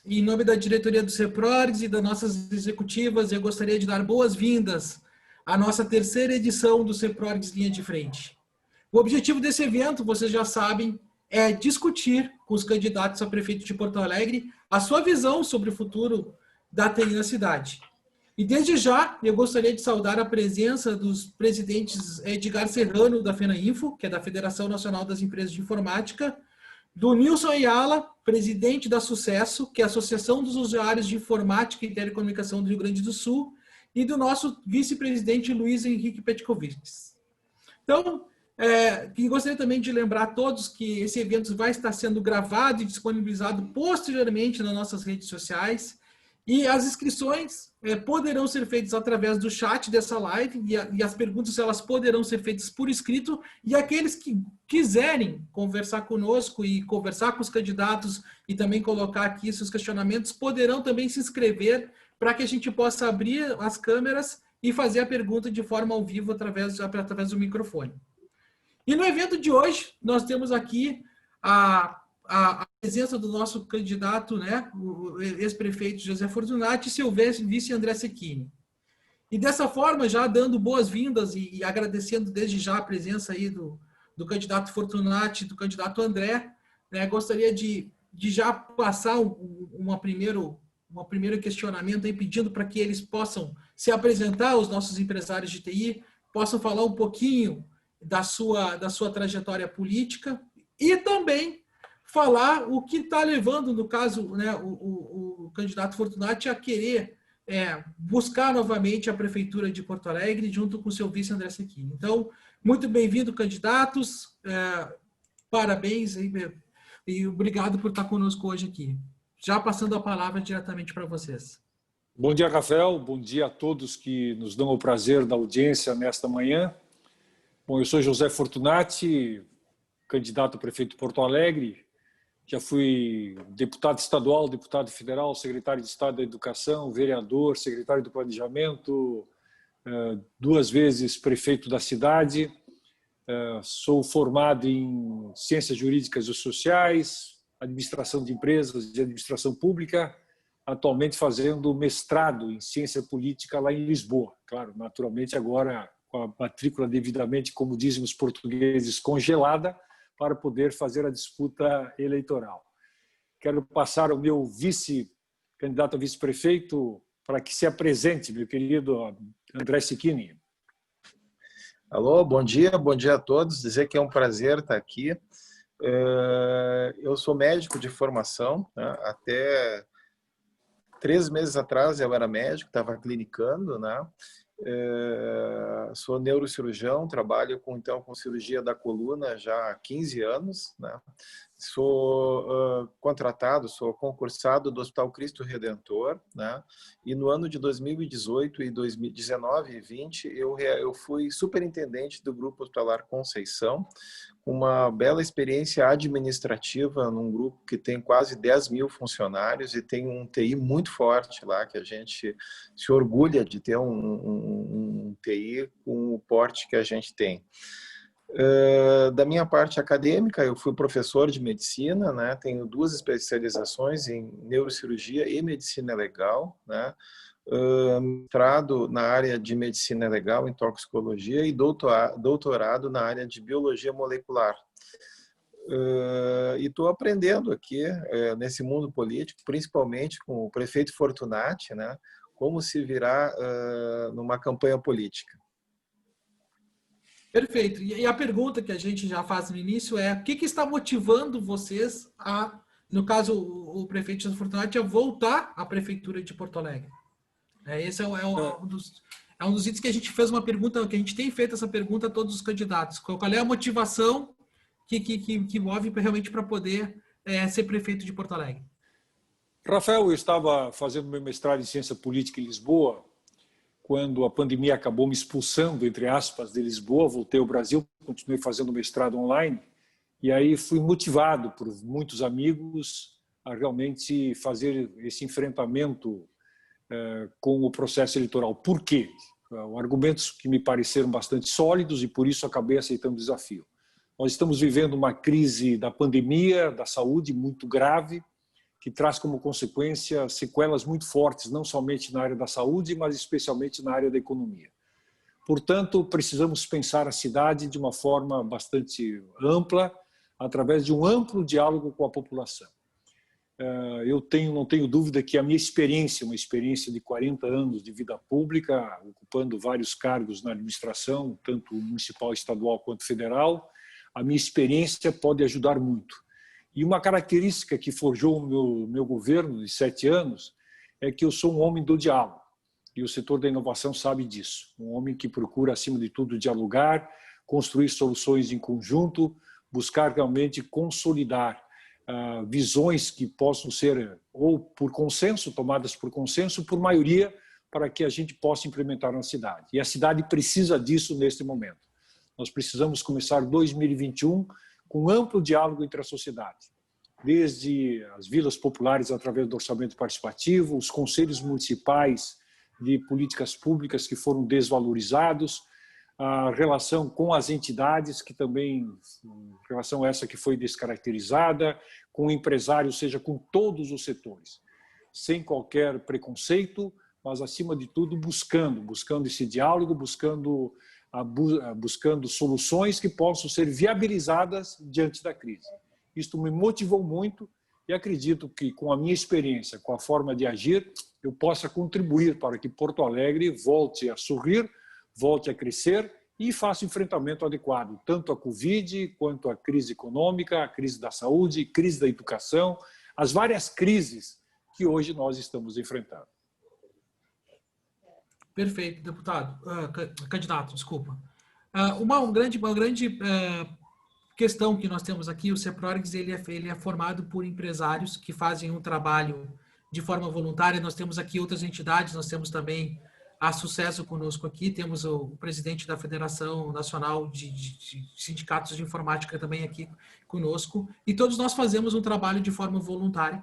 Em nome da diretoria do CEPRORGS e das nossas executivas, eu gostaria de dar boas-vindas à nossa terceira edição do CEPRORGS Linha de Frente. O objetivo desse evento, vocês já sabem, é discutir com os candidatos a prefeito de Porto Alegre a sua visão sobre o futuro da TI na cidade. E desde já, eu gostaria de saudar a presença dos presidentes Edgar Serrano, da FENAINFO, que é da Federação Nacional das Empresas de Informática, do Nilson Ayala, presidente da Sucesso, que é a Associação dos Usuários de Informática e Telecomunicação do Rio Grande do Sul, e do nosso vice-presidente Luiz Henrique Petkovics. Então, gostaria também de lembrar a todos que esse evento vai estar sendo gravado e disponibilizado posteriormente nas nossas redes sociais, e as inscrições poderão ser feitas através do chat dessa live, e as perguntas elas poderão ser feitas por escrito, e aqueles que quiserem conversar conosco e conversar com os candidatos e também colocar aqui seus questionamentos, poderão também se inscrever para que a gente possa abrir as câmeras e fazer a pergunta de forma ao vivo através do microfone. E no evento de hoje, nós temos aqui a presença do nosso candidato, né, o ex-prefeito José Fortunati e seu vice André Cecchini. E dessa forma, já dando boas-vindas e agradecendo desde já a presença aí do candidato Fortunati, do candidato André, né, gostaria de já passar um primeiro questionamento aí, pedindo para que eles possam se apresentar, os nossos empresários de TI, possam falar um pouquinho da sua trajetória política e também falar o que está levando, no caso, né, o candidato Fortunati a querer buscar novamente a Prefeitura de Porto Alegre, junto com o seu vice André Cecchini. Então, muito bem-vindo, candidatos, parabéns e obrigado por estar conosco hoje aqui. Já passando a palavra diretamente para vocês. Bom dia, Rafael. Bom dia a todos que nos dão o prazer da audiência nesta manhã. Bom, eu sou José Fortunati, candidato a prefeito de Porto Alegre. Já fui deputado estadual, deputado federal, secretário de Estado da Educação, vereador, secretário do Planejamento, 2 vezes prefeito da cidade. Sou formado em Ciências Jurídicas e Sociais, Administração de Empresas e Administração Pública, atualmente fazendo mestrado em Ciência Política lá em Lisboa. Claro, naturalmente agora com a matrícula devidamente, como dizem os portugueses, congelada, para poder fazer a disputa eleitoral. Quero passar ao meu candidato a vice-prefeito para que se apresente, meu querido André Cecchini. Alô, bom dia a todos. Dizer que é um prazer estar aqui. Eu sou médico de formação, né? Até 3 meses atrás eu era médico, estava clinicando, né? Sou neurocirurgião, trabalho com cirurgia da coluna já há 15 anos, né? Sou contratado, sou concursado do Hospital Cristo Redentor, né? E no ano de 2018 e 2019 e 20 eu fui superintendente do Grupo Hospitalar Conceição, uma bela experiência administrativa num grupo que tem quase 10 mil funcionários e tem um TI muito forte lá, que a gente se orgulha de ter um TI com o porte que a gente tem. Da minha parte acadêmica, eu fui professor de medicina, né? Tenho 2 especializações em neurocirurgia e medicina legal, né? Mestrado na área de medicina legal em toxicologia e doutorado na área de biologia molecular. E estou aprendendo aqui nesse mundo político, principalmente com o prefeito Fortunati, né? Como se virar numa campanha política. Perfeito. E a pergunta que a gente já faz no início é: o que está motivando vocês no caso, o prefeito José Fortunati, a voltar à Prefeitura de Porto Alegre? Esse é um dos itens que a gente fez uma pergunta, que a gente tem feito essa pergunta a todos os candidatos. Qual é a motivação que move realmente para poder ser prefeito de Porto Alegre? Rafael, eu estava fazendo meu mestrado em Ciência Política em Lisboa, quando a pandemia acabou me expulsando, entre aspas, de Lisboa, voltei ao Brasil, continuei fazendo mestrado online, e aí fui motivado por muitos amigos a realmente fazer esse enfrentamento com o processo eleitoral. Por quê? Argumentos que me pareceram bastante sólidos e por isso acabei aceitando o desafio. Nós estamos vivendo uma crise da pandemia, da saúde muito grave, que traz como consequência sequelas muito fortes, não somente na área da saúde, mas especialmente na área da economia. Portanto, precisamos pensar a cidade de uma forma bastante ampla, através de um amplo diálogo com a população. Eu não tenho dúvida que a minha experiência, uma experiência de 40 anos de vida pública, ocupando vários cargos na administração, tanto municipal, estadual quanto federal, a minha experiência pode ajudar muito. E uma característica que forjou o meu governo de 7 anos é que eu sou um homem do diálogo. E o setor da inovação sabe disso. Um homem que procura, acima de tudo, dialogar, construir soluções em conjunto, buscar realmente consolidar visões que possam ser ou por consenso, tomadas por consenso, por maioria, para que a gente possa implementar na cidade. E a cidade precisa disso neste momento. Nós precisamos começar 2021 com amplo diálogo entre a sociedade, desde as vilas populares através do orçamento participativo, os conselhos municipais de políticas públicas que foram desvalorizados, a relação com as entidades, que também, relação essa que foi descaracterizada, com o empresário, ou seja, com todos os setores, sem qualquer preconceito, mas, acima de tudo, buscando esse diálogo, buscando soluções que possam ser viabilizadas diante da crise. Isto me motivou muito e acredito que, com a minha experiência, com a forma de agir, eu possa contribuir para que Porto Alegre volte a sorrir, volte a crescer e faça enfrentamento adequado, tanto à Covid, quanto à crise econômica, à crise da saúde, crise da educação, as várias crises que hoje nós estamos enfrentando. Perfeito, deputado. Candidato, desculpa. Uma grande questão que nós temos aqui, o CEPRORGS, ele é formado por empresários que fazem um trabalho de forma voluntária. Nós temos aqui outras entidades, nós temos também a Sucesso conosco aqui, temos o presidente da Federação Nacional de Sindicatos de Informática também aqui conosco, e todos nós fazemos um trabalho de forma voluntária.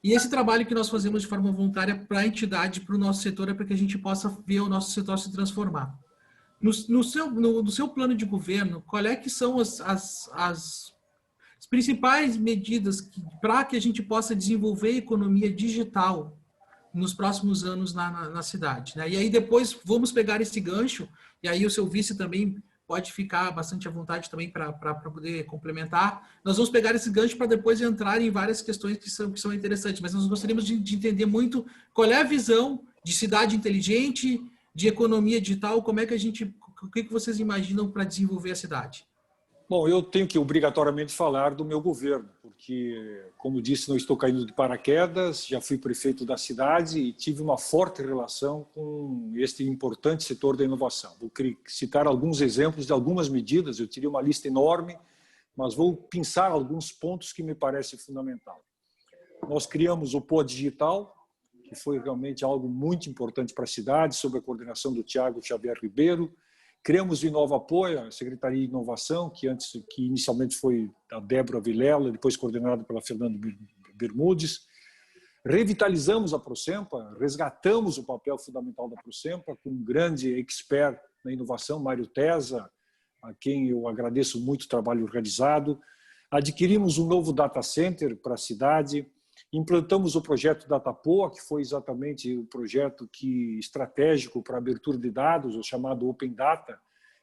E esse trabalho que nós fazemos de forma voluntária para a entidade, para o nosso setor, é para que a gente possa ver o nosso setor se transformar. No seu plano de governo, qual é que são as principais medidas para que a gente possa desenvolver a economia digital nos próximos anos na cidade, né? E aí depois vamos pegar esse gancho, e aí o seu vice também pode ficar bastante à vontade também para poder complementar. Nós vamos pegar esse gancho para depois entrar em várias questões que são interessantes, mas nós gostaríamos de entender muito qual é a visão de cidade inteligente, de economia digital, o que vocês imaginam para desenvolver a cidade? Bom, eu tenho que obrigatoriamente falar do meu governo, porque, como disse, não estou caindo de paraquedas, já fui prefeito da cidade e tive uma forte relação com este importante setor da inovação. Vou citar alguns exemplos de algumas medidas, eu teria uma lista enorme, mas vou pensar alguns pontos que me parecem fundamentais. Nós criamos o POA Digital, que foi realmente algo muito importante para a cidade, sob a coordenação do Tiago Xavier Ribeiro. Criamos o Inova Apoio, a Secretaria de Inovação, que inicialmente foi da Débora Vilela, depois coordenada pela Fernanda Bermudes. Revitalizamos a Procempa, resgatamos o papel fundamental da Procempa, com um grande expert na inovação, Mário Tesa, a quem eu agradeço muito o trabalho realizado. Adquirimos um novo data center para a cidade, implantamos o projeto Datapoa, que foi exatamente o projeto estratégico para a abertura de dados, o chamado Open Data,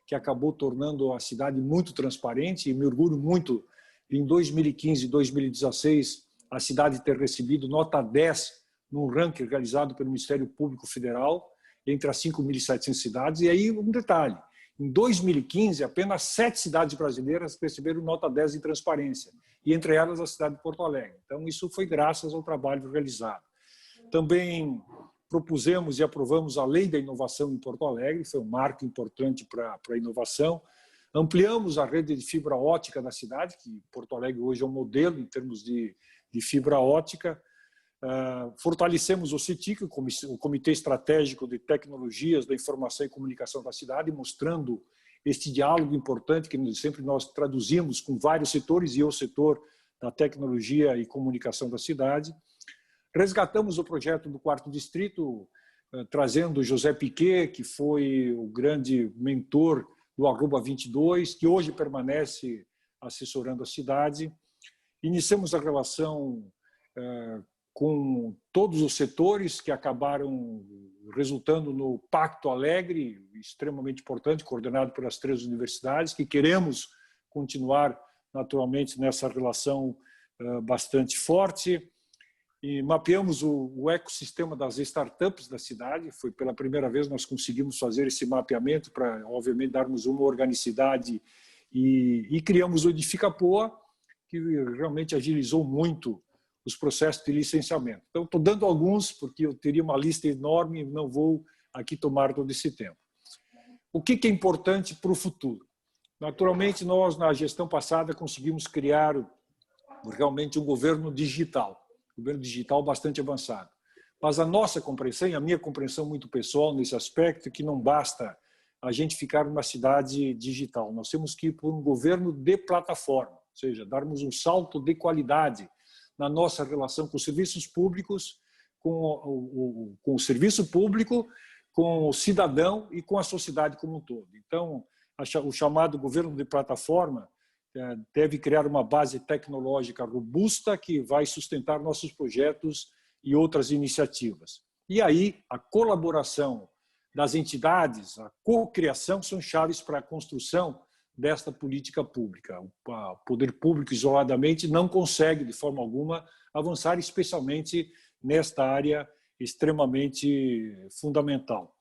que acabou tornando a cidade muito transparente, e me orgulho muito em 2015 e 2016 a cidade ter recebido nota 10 num ranking realizado pelo Ministério Público Federal entre as 5.700 cidades. E aí um detalhe, em 2015 apenas 7 cidades brasileiras receberam nota 10 em transparência, e entre elas a cidade de Porto Alegre. Então isso foi graças ao trabalho realizado. Também propusemos e aprovamos a Lei da Inovação em Porto Alegre, foi um marco importante para a inovação. Ampliamos a rede de fibra ótica da cidade, que Porto Alegre hoje é um modelo em termos de fibra ótica. Fortalecemos o CETIC, o Comitê Estratégico de Tecnologias da Informação e Comunicação da cidade, mostrando este diálogo importante que sempre nós traduzimos com vários setores e o setor da tecnologia e comunicação da cidade. Resgatamos o projeto do 4º Distrito, trazendo José Piquet, que foi o grande mentor do Arroba 22, que hoje permanece assessorando a cidade. Iniciamos a relação com todos os setores que acabaram resultando no Pacto Alegre, extremamente importante, coordenado pelas 3 universidades, que queremos continuar naturalmente nessa relação bastante forte. E mapeamos o ecossistema das startups da cidade. Foi pela primeira vez nós conseguimos fazer esse mapeamento para, obviamente, darmos uma organicidade e criamos o Edificapoa, que realmente agilizou muito os processos de licenciamento. Então, estou dando alguns, porque eu teria uma lista enorme e não vou aqui tomar todo esse tempo. O que é importante para o futuro? Naturalmente, nós, na gestão passada, conseguimos criar realmente um governo digital bastante avançado. Mas a nossa compreensão, e a minha compreensão muito pessoal nesse aspecto, é que não basta a gente ficar numa cidade digital. Nós temos que ir por um governo de plataforma, ou seja, darmos um salto de qualidade na nossa relação com os serviços públicos, com o serviço público, com o cidadão e com a sociedade como um todo. Então, o chamado governo de plataforma deve criar uma base tecnológica robusta que vai sustentar nossos projetos e outras iniciativas. E aí, a colaboração das entidades, a cocriação são chaves para a construção desta política pública. O poder público, isoladamente, não consegue, de forma alguma, avançar, especialmente nesta área extremamente fundamental.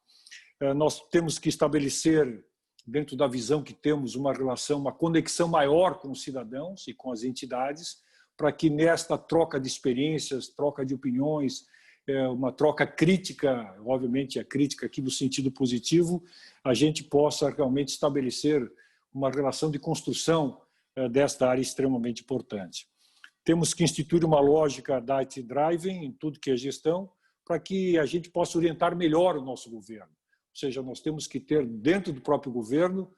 Nós temos que estabelecer, dentro da visão que temos, uma relação, uma conexão maior com os cidadãos e com as entidades, para que nesta troca de experiências, troca de opiniões, uma troca crítica, obviamente a crítica aqui no sentido positivo, a gente possa realmente estabelecer uma relação de construção desta área extremamente importante. Temos que instituir uma lógica data-driven em tudo que é gestão, para que a gente possa orientar melhor o nosso governo. Ou seja, nós temos que ter dentro do próprio governo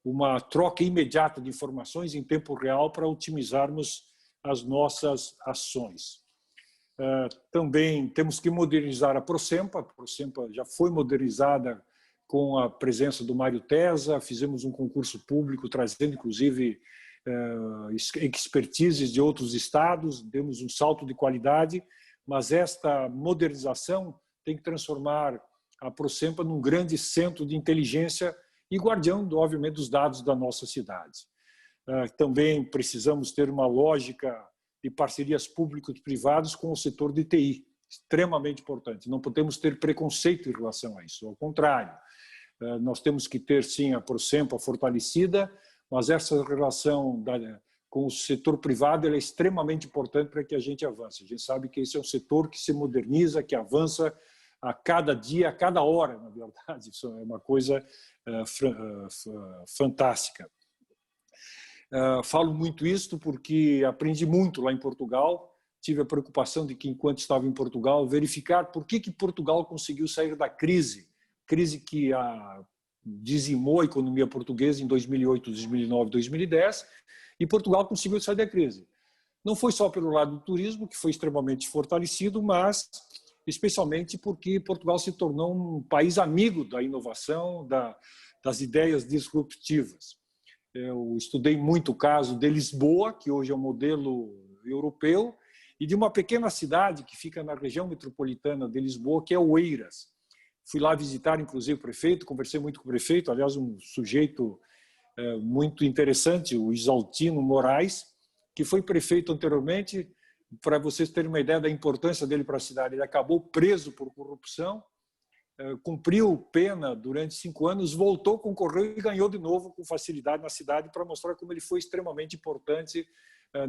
uma troca imediata de informações em tempo real para otimizarmos as nossas ações. Também temos que modernizar a Procempa. A Procempa já foi modernizada com a presença do Mário Tesa, fizemos um concurso público trazendo, inclusive, expertises de outros estados, demos um salto de qualidade, mas esta modernização tem que transformar a Procempa num grande centro de inteligência e guardião, obviamente, dos dados da nossa cidade. Também precisamos ter uma lógica de parcerias público-privadas com o setor de TI, extremamente importante. Não podemos ter preconceito em relação a isso, ao contrário. Nós temos que ter, sim, a Procempa fortalecida, mas essa relação com o setor privado ela é extremamente importante para que a gente avance. A gente sabe que esse é um setor que se moderniza, que avança a cada dia, a cada hora, na verdade. Isso é uma coisa fantástica. Falo muito isso porque aprendi muito lá em Portugal, tive a preocupação de que, enquanto estava em Portugal, verificar por que Portugal conseguiu sair da crise que dizimou a economia portuguesa em 2008, 2009, 2010, e Portugal conseguiu sair da crise. Não foi só pelo lado do turismo, que foi extremamente fortalecido, mas especialmente porque Portugal se tornou um país amigo da inovação, das ideias disruptivas. Eu estudei muito o caso de Lisboa, que hoje é um modelo europeu, e de uma pequena cidade que fica na região metropolitana de Lisboa, que é Oeiras. Fui lá visitar, inclusive, o prefeito, conversei muito com o prefeito, aliás, um sujeito muito interessante, o Isaltino Moraes, que foi prefeito anteriormente. Para vocês terem uma ideia da importância dele para a cidade, ele acabou preso por corrupção, cumpriu pena durante 5 anos, voltou, concorreu e ganhou de novo com facilidade na cidade para mostrar como ele foi extremamente importante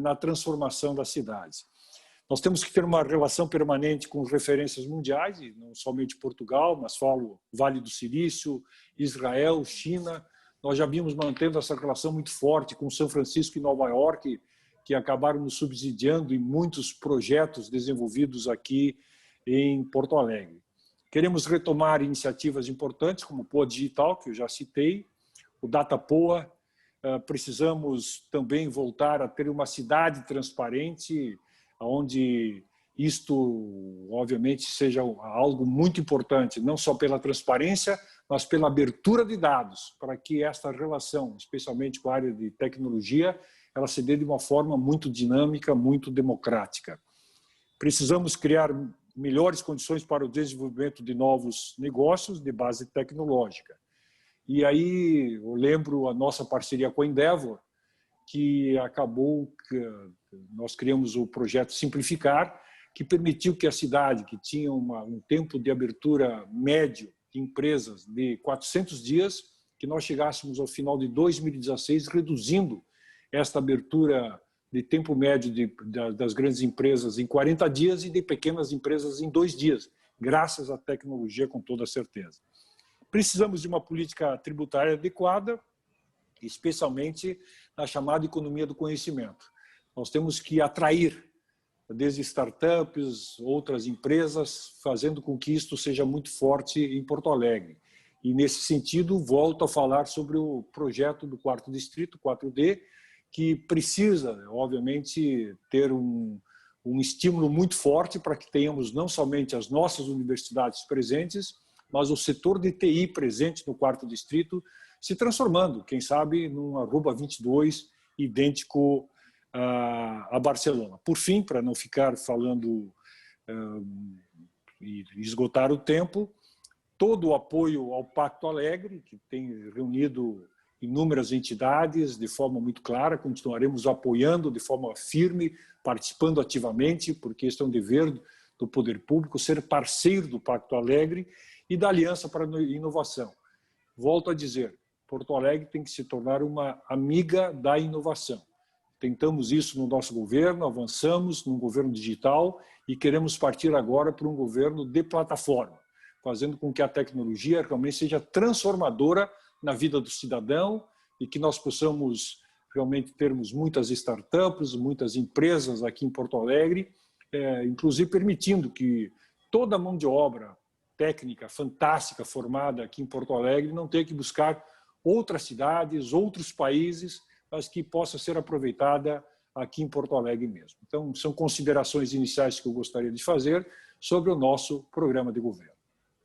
na transformação da cidade. Nós temos que ter uma relação permanente com referências mundiais, e não somente Portugal, mas falo Vale do Silício, Israel, China. Nós já vimos mantendo essa relação muito forte com São Francisco e Nova York, que acabaram nos subsidiando em muitos projetos desenvolvidos aqui em Porto Alegre. Queremos retomar iniciativas importantes, como o POA Digital, que eu já citei, o DataPoa. Precisamos também voltar a ter uma cidade transparente, onde isto, obviamente, seja algo muito importante, não só pela transparência, mas pela abertura de dados, para que esta relação, especialmente com a área de tecnologia, ela se dê de uma forma muito dinâmica, muito democrática. Precisamos criar melhores condições para o desenvolvimento de novos negócios de base tecnológica. E aí eu lembro a nossa parceria com a Endeavor, que acabou, nós criamos o projeto Simplificar, que permitiu que a cidade, que tinha um tempo de abertura médio de empresas de 400 dias, que nós chegássemos ao final de 2016 reduzindo esta abertura de tempo médio das grandes empresas em 40 dias e de pequenas empresas em 2 dias, graças à tecnologia, com toda certeza. Precisamos de uma política tributária adequada, especialmente na chamada economia do conhecimento. Nós temos que atrair, desde startups, outras empresas, fazendo com que isto seja muito forte em Porto Alegre. E, nesse sentido, volto a falar sobre o projeto do 4º Distrito, 4D, que precisa, obviamente, ter um estímulo muito forte para que tenhamos não somente as nossas universidades presentes, mas o setor de TI presente no 4º Distrito se transformando, quem sabe, num arroba 22 idêntico a Barcelona. Por fim, para não ficar falando e esgotar o tempo, todo o apoio ao Pacto Alegre, que tem reunido inúmeras entidades de forma muito clara, continuaremos apoiando de forma firme, participando ativamente, porque este é um dever do poder público, ser parceiro do Pacto Alegre e da Aliança para a Inovação. Volto a dizer, Porto Alegre tem que se tornar uma amiga da inovação. Tentamos isso no nosso governo, avançamos num governo digital e queremos partir agora para um governo de plataforma, fazendo com que a tecnologia realmente seja transformadora na vida do cidadão e que nós possamos realmente termos muitas startups, muitas empresas aqui em Porto Alegre, inclusive permitindo que toda a mão de obra técnica fantástica formada aqui em Porto Alegre não tenha que buscar outras cidades, outros países, mas que possa ser aproveitada aqui em Porto Alegre mesmo. Então, são considerações iniciais que eu gostaria de fazer sobre o nosso programa de governo.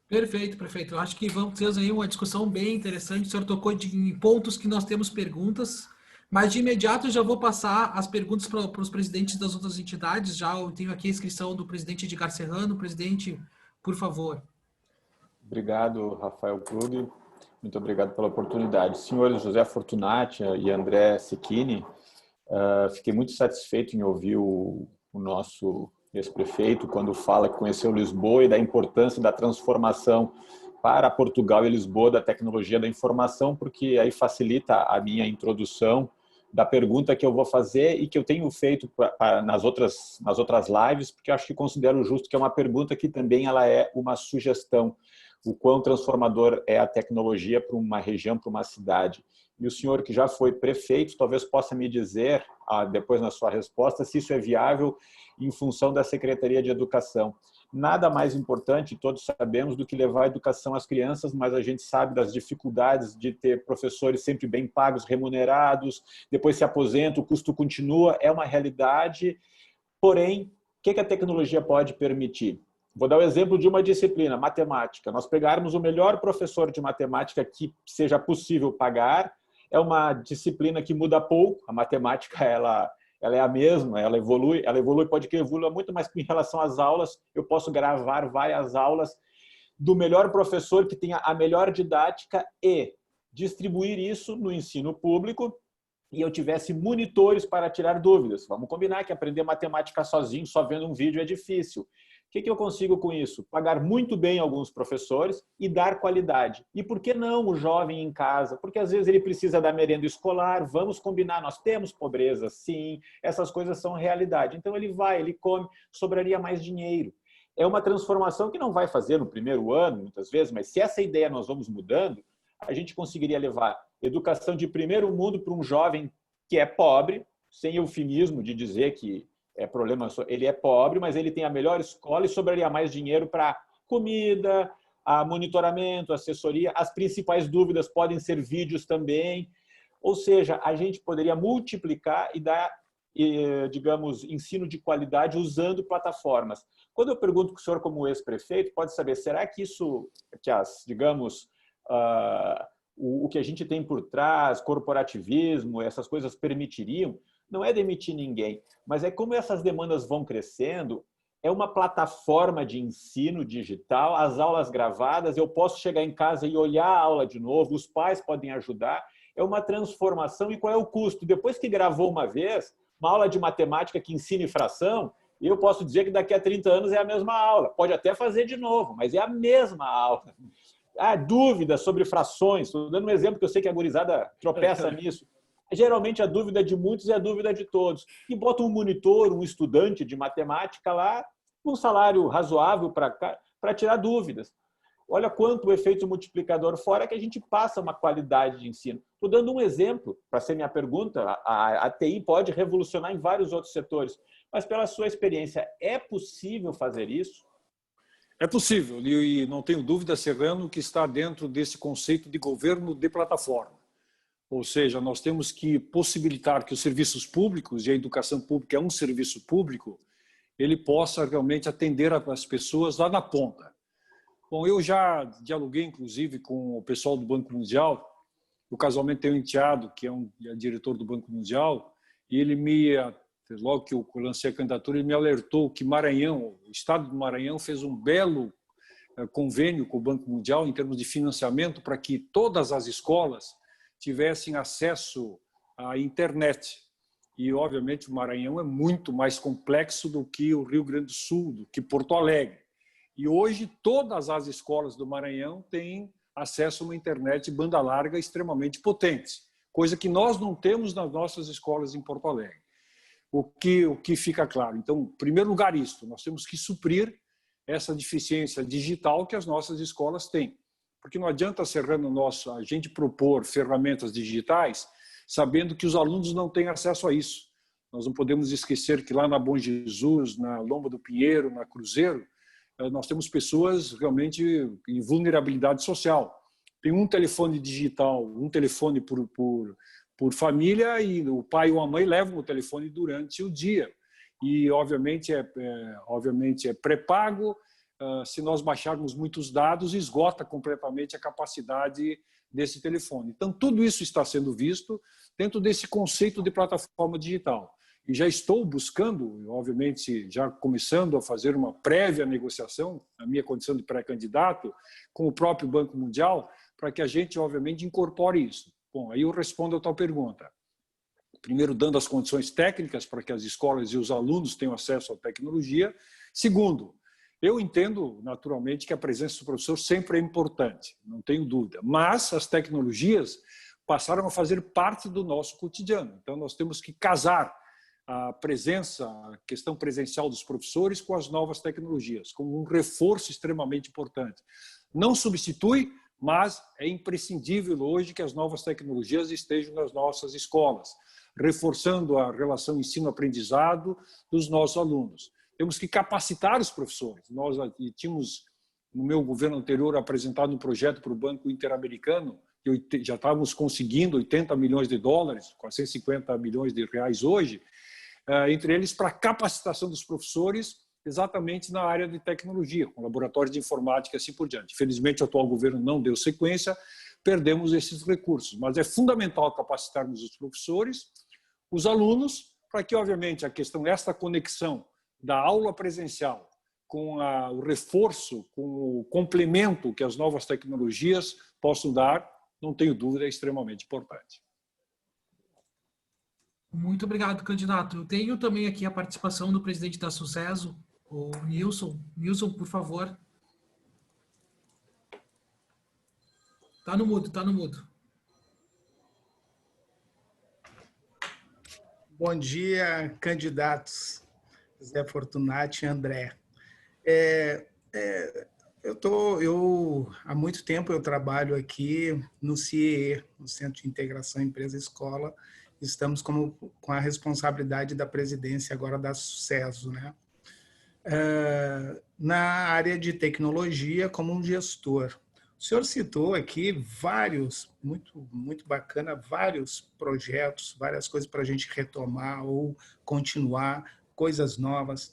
Perfeito, prefeito. Eu acho que vamos ter aí uma discussão bem interessante. O senhor tocou em pontos que nós temos perguntas, mas de imediato eu já vou passar as perguntas para os presidentes das outras entidades. Já eu tenho aqui a inscrição do presidente Edgar Serrano. Presidente, por favor. Obrigado, Rafael Krug. Muito obrigado pela oportunidade. Senhores José Fortunati e André Cecchini, fiquei muito satisfeito em ouvir o nosso ex-prefeito quando fala que conheceu Lisboa e da importância da transformação para Portugal e Lisboa da tecnologia da informação, porque aí facilita a minha introdução da pergunta que eu vou fazer e que eu tenho feito nas outras lives, porque acho que considero justo que é uma pergunta que também ela é uma sugestão. O quão transformador é a tecnologia para uma região, para uma cidade. E o senhor, que já foi prefeito, talvez possa me dizer, depois na sua resposta, se isso é viável em função da Secretaria de Educação. Nada mais importante, todos sabemos, do que levar a educação às crianças, mas a gente sabe das dificuldades de ter professores sempre bem pagos, remunerados, depois se aposenta, o custo continua, é uma realidade. Porém, o que a tecnologia pode permitir? Vou dar o exemplo de uma disciplina, matemática. Nós pegarmos o melhor professor de matemática que seja possível pagar, é uma disciplina que muda pouco, a matemática ela é a mesma, ela evolui, pode que evolua muito, mas em relação às aulas, eu posso gravar várias aulas do melhor professor que tenha a melhor didática e distribuir isso no ensino público e eu tivesse monitores para tirar dúvidas. Vamos combinar que aprender matemática sozinho, só vendo um vídeo é difícil. O que eu consigo com isso? Pagar muito bem alguns professores e dar qualidade. E por que não o jovem em casa? Porque às vezes ele precisa da merenda escolar, vamos combinar, nós temos pobreza, sim, essas coisas são realidade. Então ele vai, ele come, sobraria mais dinheiro. É uma transformação que não vai fazer no primeiro ano, muitas vezes, mas se essa ideia nós vamos mudando, a gente conseguiria levar educação de primeiro mundo para um jovem que é pobre, sem eufemismo de dizer que ele é pobre, mas ele tem a melhor escola e sobraria mais dinheiro para comida, a monitoramento, assessoria. As principais dúvidas podem ser vídeos também. Ou seja, a gente poderia multiplicar e dar, digamos, ensino de qualidade usando plataformas. Quando eu pergunto para o senhor como ex-prefeito, pode saber, será que isso, digamos, o que a gente tem por trás, corporativismo, essas coisas permitiriam? não é demitir ninguém, mas é como essas demandas vão crescendo, é uma plataforma de ensino digital, as aulas gravadas, eu posso chegar em casa e olhar a aula de novo, os pais podem ajudar, é uma transformação. E qual é o custo? Depois que gravou uma vez, uma aula de matemática que ensine fração, eu posso dizer que daqui a 30 anos é a mesma aula. Pode até fazer de novo, mas é a mesma aula. Há dúvidas sobre frações. Estou dando um exemplo que eu sei que a gurizada tropeça nisso. Geralmente a dúvida de muitos é a dúvida de todos. E bota um monitor, um estudante de matemática lá, um salário razoável para tirar dúvidas. Olha quanto o efeito multiplicador fora que a gente passa uma qualidade de ensino. Estou dando um exemplo, para ser minha pergunta, a TI pode revolucionar em vários outros setores, mas pela sua experiência, é possível fazer isso? É possível, e não tenho dúvida, Serrano, que está dentro desse conceito de governo de plataforma. Ou seja, nós temos que possibilitar que os serviços públicos, e a educação pública é um serviço público, ele possa realmente atender as pessoas lá na ponta. Bom, eu já dialoguei, inclusive, com o pessoal do Banco Mundial. Eu, casualmente, tenho um enteado, que é diretor do Banco Mundial, e ele logo que eu lancei a candidatura, ele me alertou que o estado do Maranhão fez um belo convênio com o Banco Mundial em termos de financiamento para que todas as escolas tivessem acesso à internet. E, obviamente, o Maranhão é muito mais complexo do que o Rio Grande do Sul, do que Porto Alegre. E hoje todas as escolas do Maranhão têm acesso a uma internet banda larga extremamente potente, coisa que nós não temos nas nossas escolas em Porto Alegre. O que fica claro? Então, em primeiro lugar, nós temos que suprir essa deficiência digital que as nossas escolas têm. Porque não adianta, Serrano, a gente propor ferramentas digitais sabendo que os alunos não têm acesso a isso. Nós não podemos esquecer que lá na Bom Jesus, na Lomba do Pinheiro, na Cruzeiro, nós temos pessoas realmente em vulnerabilidade social. Tem um telefone digital, um telefone por família, e o pai ou a mãe levam o telefone durante o dia. E, obviamente, é pré-pago. Se nós baixarmos muitos dados, esgota completamente a capacidade desse telefone. Então, tudo isso está sendo visto dentro desse conceito de plataforma digital. E já estou buscando, obviamente, já começando a fazer uma prévia negociação, na minha condição de pré-candidato, com o próprio Banco Mundial, para que a gente, obviamente, incorpore isso. Bom, aí eu respondo a tua pergunta. Primeiro, dando as condições técnicas para que as escolas e os alunos tenham acesso à tecnologia. Segundo, eu entendo, naturalmente, que a presença do professor sempre é importante, não tenho dúvida. Mas as tecnologias passaram a fazer parte do nosso cotidiano. Então, nós temos que casar a questão presencial dos professores com as novas tecnologias, como um reforço extremamente importante. Não substitui, mas é imprescindível hoje que as novas tecnologias estejam nas nossas escolas, reforçando a relação ensino-aprendizado dos nossos alunos. Temos que capacitar os professores. Nós tínhamos, no meu governo anterior, apresentado um projeto para o Banco Interamericano, que já estávamos conseguindo 80 milhões de dólares, 450 milhões de reais hoje, entre eles para a capacitação dos professores exatamente na área de tecnologia, com laboratórios de informática e assim por diante. Infelizmente, o atual governo não deu sequência, perdemos esses recursos, mas é fundamental capacitarmos os professores, os alunos, para que, obviamente, esta conexão da aula presencial com o reforço, com o complemento que as novas tecnologias possam dar, não tenho dúvida, é extremamente importante. Muito obrigado, candidato. Eu tenho também aqui a participação do presidente da Sucesso, o Nilson. Nilson, por favor. Tá no mudo, tá no mudo. Bom dia, candidatos José Fortunati e André. Há muito tempo eu trabalho aqui no CIE, no Centro de Integração Empresa-Escola. Estamos com a responsabilidade da presidência agora da Sucesso, né? Na área de tecnologia como um gestor. O senhor citou aqui muito bacana, vários projetos, várias coisas para a gente retomar ou continuar, coisas novas.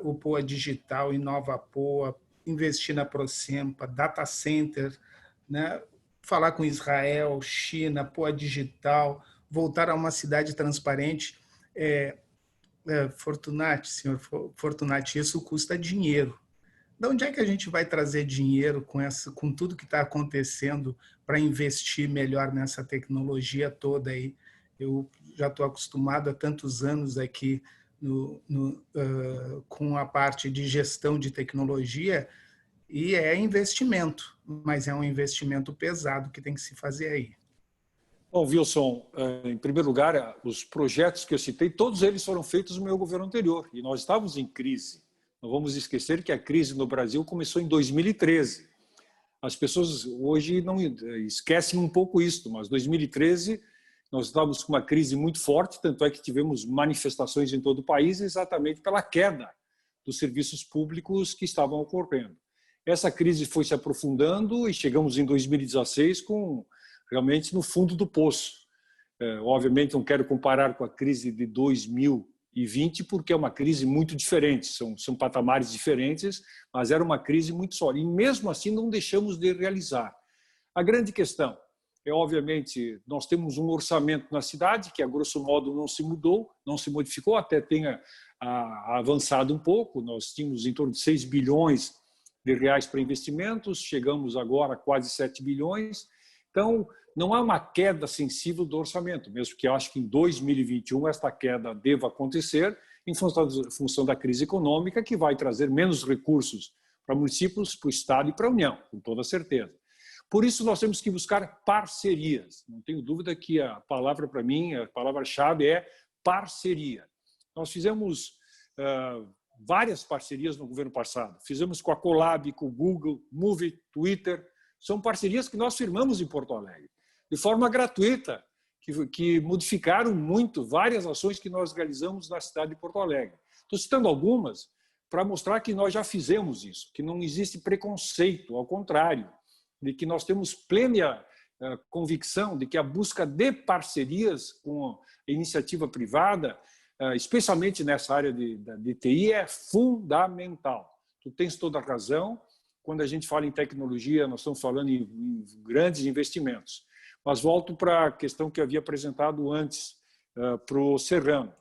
O POA Digital, Inova POA, investir na Procempa, Data Center, né? Falar com Israel, China, POA Digital, voltar a uma cidade transparente. Fortunati, senhor Fortunati, isso custa dinheiro. De onde é que a gente vai trazer dinheiro com tudo que está acontecendo para investir melhor nessa tecnologia toda aí? Eu já estou acostumado há tantos anos aqui com a parte de gestão de tecnologia e é investimento, mas é um investimento pesado que tem que se fazer aí. Bom, Wilson, em primeiro lugar, os projetos que eu citei, todos eles foram feitos no meu governo anterior e nós estávamos em crise. Não vamos esquecer que a crise no Brasil começou em 2013. As pessoas hoje não esquecem um pouco isso, mas 2013 nós estávamos com uma crise muito forte, tanto é que tivemos manifestações em todo o país exatamente pela queda dos serviços públicos que estavam ocorrendo. Essa crise foi se aprofundando e chegamos em 2016 com realmente no fundo do poço. Obviamente não quero comparar com a crise de 2020, porque é uma crise muito diferente, são patamares diferentes, mas era uma crise muito sólida. E mesmo assim não deixamos de realizar. A grande questão é, obviamente, nós temos um orçamento na cidade que, a grosso modo, não se mudou, não se modificou, até tenha avançado um pouco. Nós tínhamos em torno de 6 bilhões de reais para investimentos, chegamos agora a quase 7 bilhões. Então, não há uma queda sensível do orçamento, mesmo que eu acho que em 2021 esta queda deva acontecer em função da crise econômica, que vai trazer menos recursos para municípios, para o Estado e para a União, com toda certeza. Por isso, nós temos que buscar parcerias. Não tenho dúvida que a palavra, para mim, a palavra-chave é parceria. Nós fizemos várias parcerias no governo passado. Fizemos com a Colab, com o Google, Move, Twitter. São parcerias que nós firmamos em Porto Alegre, de forma gratuita, que modificaram muito várias ações que nós realizamos na cidade de Porto Alegre. Estou citando algumas para mostrar que nós já fizemos isso, que não existe preconceito, ao contrário, de que nós temos plena convicção de que a busca de parcerias com a iniciativa privada, especialmente nessa área de TI, é fundamental. Tu tens toda a razão. Quando a gente fala em tecnologia, nós estamos falando em grandes investimentos. Mas volto para a questão que eu havia apresentado antes para o Serrano.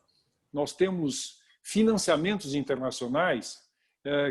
Nós temos financiamentos internacionais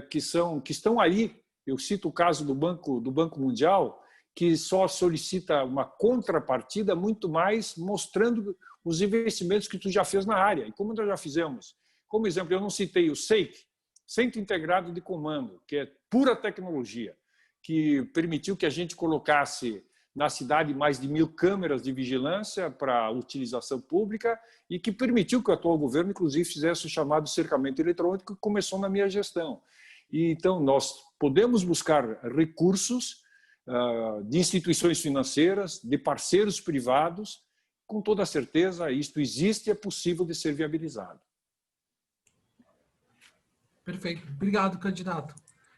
que estão aí. Eu cito o caso do Banco Mundial, que só solicita uma contrapartida muito mais mostrando os investimentos que tu já fez na área. E como nós já fizemos? Como exemplo, eu não citei o SEIC, Centro Integrado de Comando, que é pura tecnologia, que permitiu que a gente colocasse na cidade mais de 1.000 câmeras de vigilância para utilização pública e que permitiu que o atual governo, inclusive, fizesse o chamado cercamento eletrônico, que começou na minha gestão. E, então, nós podemos buscar recursos de instituições financeiras, de parceiros privados, com toda certeza isto existe e é possível de ser viabilizado. Perfeito. Obrigado, candidato.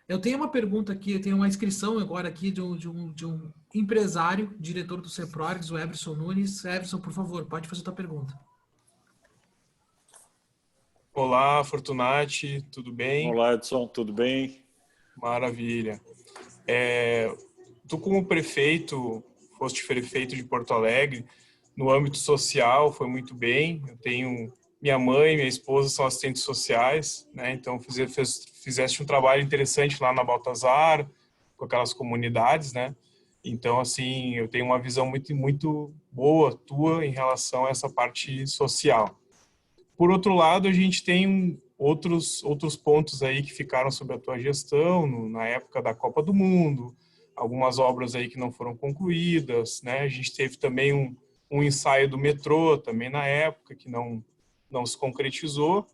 Eu tenho uma pergunta aqui, eu tenho uma inscrição agora aqui de um empresário, diretor do CEPRORGS, o Everson Nunes. Everson, por favor, pode fazer a tua pergunta. Olá, Fortunati, tudo bem? Olá, Edson, tudo bem? Maravilha. Tu, como prefeito, foste prefeito de Porto Alegre, no âmbito social foi muito bem. Eu tenho minha mãe e minha esposa são assistentes sociais, né? Então fizeste um trabalho interessante lá na Baltazar, com aquelas comunidades, né? Então, assim, eu tenho uma visão muito boa tua em relação a essa parte social. Por outro lado, a gente tem outros pontos aí que ficaram sob a tua gestão, na época da Copa do Mundo, algumas obras aí que não foram concluídas, né? A gente teve também um ensaio do metrô também na época, que não se concretizou.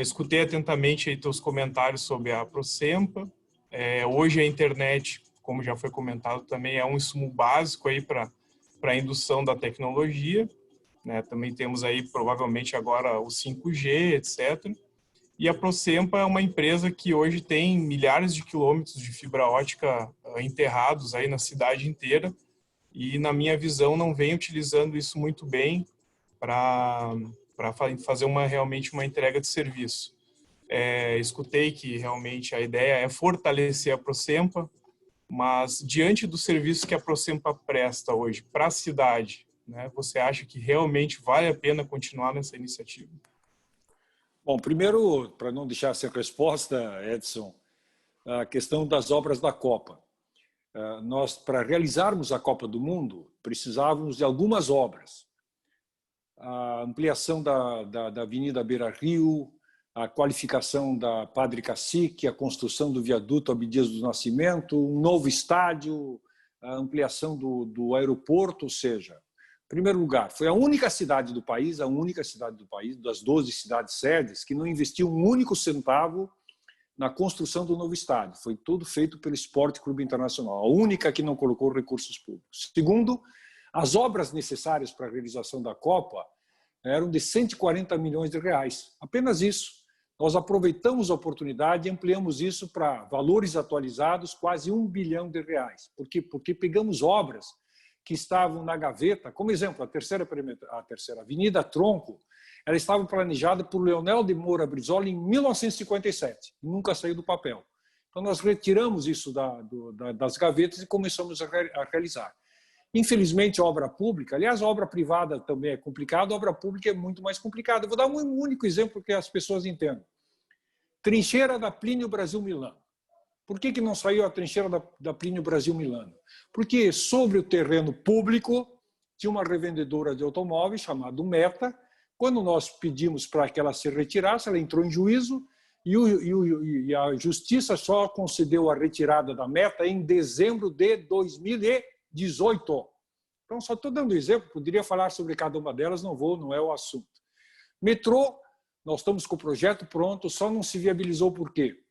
Escutei atentamente aí teus comentários sobre a Prosempa. Hoje a internet, como já foi comentado também, é um insumo básico aí para a indução da tecnologia, né? Também temos aí provavelmente agora o 5G, etc. E a Prosempa é uma empresa que hoje tem milhares de quilômetros de fibra ótica enterrados aí na cidade inteira e, na minha visão, não vem utilizando isso muito bem para fazer realmente uma entrega de serviço. Escutei que realmente a ideia é fortalecer a Prosempa, mas diante do serviço que a Prosempa presta hoje para a cidade, né? Você acha que realmente vale a pena continuar nessa iniciativa? Bom, primeiro, para não deixar sem resposta, Edson, a questão das obras da Copa. Nós, para realizarmos a Copa do Mundo, precisávamos de algumas obras. A ampliação da Avenida Beira-Rio, a qualificação da Padre Cacique, a construção do viaduto Abdias do Nascimento, um novo estádio, a ampliação do aeroporto, ou seja, em primeiro lugar, foi a única cidade do país, das 12 cidades sedes, que não investiu um único centavo na construção do novo estádio. Foi tudo feito pelo Esporte Clube Internacional, a única que não colocou recursos públicos. Segundo, as obras necessárias para a realização da Copa eram de 140 milhões de reais. Apenas isso. Nós aproveitamos a oportunidade e ampliamos isso para valores atualizados, quase 1 bilhão de reais. Por quê? Porque pegamos obras que estavam na gaveta, como exemplo, a terceira Avenida Tronco, ela estava planejada por Leonel de Moura Brizola em 1957, e nunca saiu do papel. Então, nós retiramos isso das gavetas e começamos a realizar. Infelizmente, a obra pública, aliás, a obra privada também é complicada, a obra pública é muito mais complicada. Eu vou dar um único exemplo que as pessoas entendam. Trincheira da Plínio Brasil Milano. Por que não saiu a trincheira da Plínio Brasil Milano? Porque sobre o terreno público tinha uma revendedora de automóveis chamada Meta. Quando nós pedimos para que ela se retirasse, ela entrou em juízo e a justiça só concedeu a retirada da Meta em dezembro de 2018. Então, só estou dando exemplo, poderia falar sobre cada uma delas, não é o assunto. Metrô, nós estamos com o projeto pronto, só não se viabilizou por quê?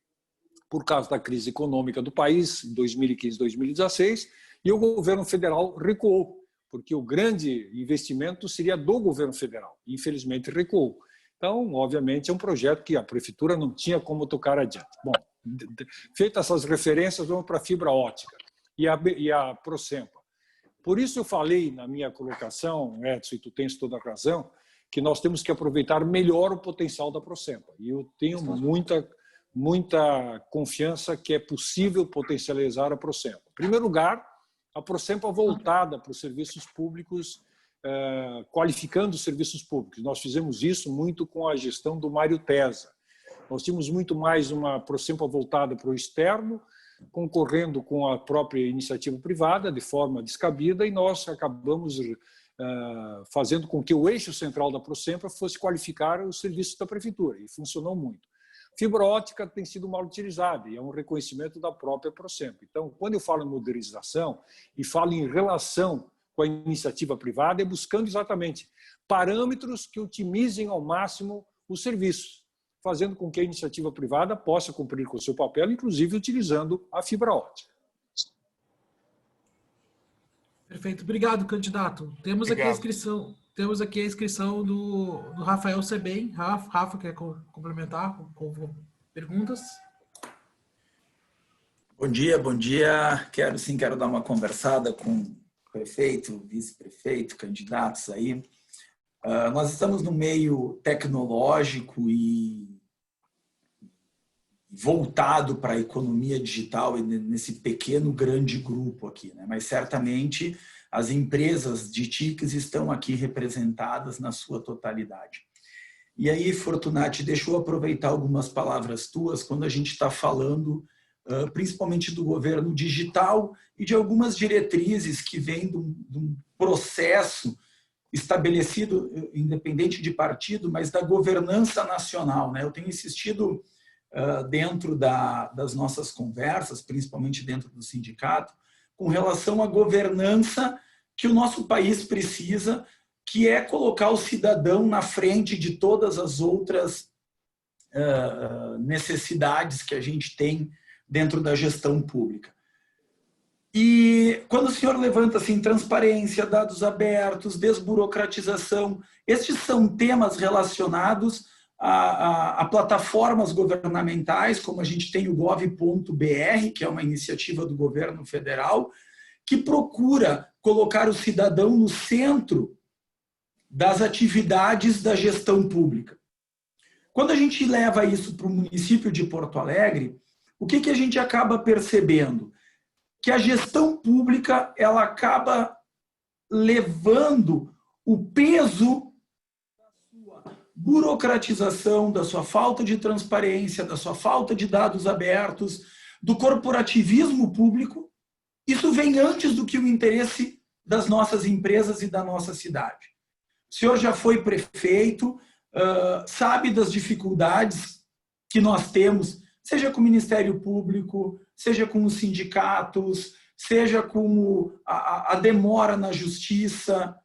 Por causa da crise econômica do país, em 2015, 2016, e o governo federal recuou, porque o grande investimento seria do governo federal. Infelizmente, recuou. Então, obviamente, é um projeto que a prefeitura não tinha como tocar adiante. Bom, feitas essas referências, vamos para a fibra ótica e a Procempa. Por isso eu falei na minha colocação, Edson, e tu tens toda a razão, que nós temos que aproveitar melhor o potencial da Procempa. E eu tenho muita confiança que é possível potencializar a Procempa. Em primeiro lugar, a Procempa voltada para os serviços públicos, qualificando os serviços públicos. Nós fizemos isso muito com a gestão do Mário Tesa. Nós tínhamos muito mais uma Procempa voltada para o externo, concorrendo com a própria iniciativa privada de forma descabida, e nós acabamos fazendo com que o eixo central da Procempa fosse qualificar os serviços da prefeitura, e funcionou muito. Fibra ótica tem sido mal utilizada e é um reconhecimento da própria Procempa. Então, quando eu falo em modernização e falo em relação com a iniciativa privada, é buscando exatamente parâmetros que otimizem ao máximo os serviços, fazendo com que a iniciativa privada possa cumprir com o seu papel, inclusive utilizando a fibra ótica. Perfeito. Obrigado, candidato. Temos aqui a inscrição do Rafael Sebem. Rafa, quer complementar com perguntas? Bom dia. Quero dar uma conversada com o prefeito, vice-prefeito, candidatos aí. Nós estamos no meio tecnológico e voltado para a economia digital e nesse pequeno, grande grupo aqui, né? Mas certamente as empresas de TICs estão aqui representadas na sua totalidade. E aí, Fortunati, deixa eu aproveitar algumas palavras tuas quando a gente está falando principalmente do governo digital e de algumas diretrizes que vêm de um processo estabelecido, independente de partido, mas da governança nacional, né? Eu tenho insistido dentro das nossas conversas, principalmente dentro do sindicato, com relação à governança que o nosso país precisa, que é colocar o cidadão na frente de todas as outras necessidades que a gente tem dentro da gestão pública. E quando o senhor levanta assim, transparência, dados abertos, desburocratização, estes são temas relacionados a plataformas governamentais, como a gente tem o gov.br, que é uma iniciativa do governo federal, que procura colocar o cidadão no centro das atividades da gestão pública. Quando a gente leva isso para o município de Porto Alegre, o que a gente acaba percebendo? Que a gestão pública ela acaba levando o peso da sua burocratização, da sua falta de transparência, da sua falta de dados abertos, do corporativismo público, isso vem antes do que o interesse das nossas empresas e da nossa cidade. O senhor já foi prefeito, sabe das dificuldades que nós temos, seja com o Ministério Público, seja com os sindicatos, seja com a demora na justiça,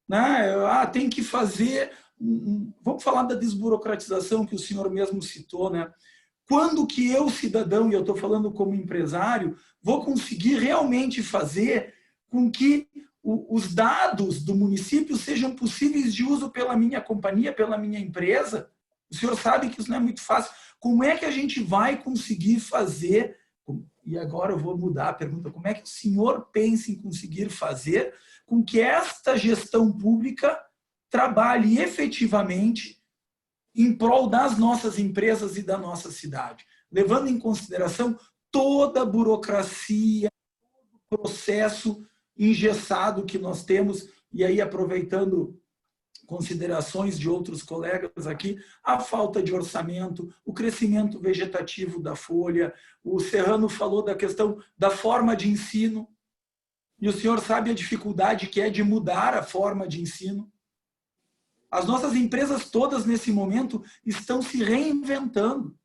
né? Tem que fazer... Vamos falar da desburocratização que o senhor mesmo citou, né? Quando que eu, cidadão, e eu estou falando como empresário, vou conseguir realmente fazer com que os dados do município sejam possíveis de uso pela minha companhia, pela minha empresa? O senhor sabe que isso não é muito fácil. Como é que a gente vai conseguir fazer? E agora eu vou mudar a pergunta. Como é que o senhor pensa em conseguir fazer com que esta gestão pública trabalhe efetivamente em prol das nossas empresas e da nossa cidade, levando em consideração toda a burocracia, todo o processo engessado que nós temos, e aí aproveitando considerações de outros colegas aqui, a falta de orçamento, o crescimento vegetativo da folha, o Serrano falou da questão da forma de ensino, e o senhor sabe a dificuldade que é de mudar a forma de ensino. As nossas empresas todas, nesse momento, estão se reinventando.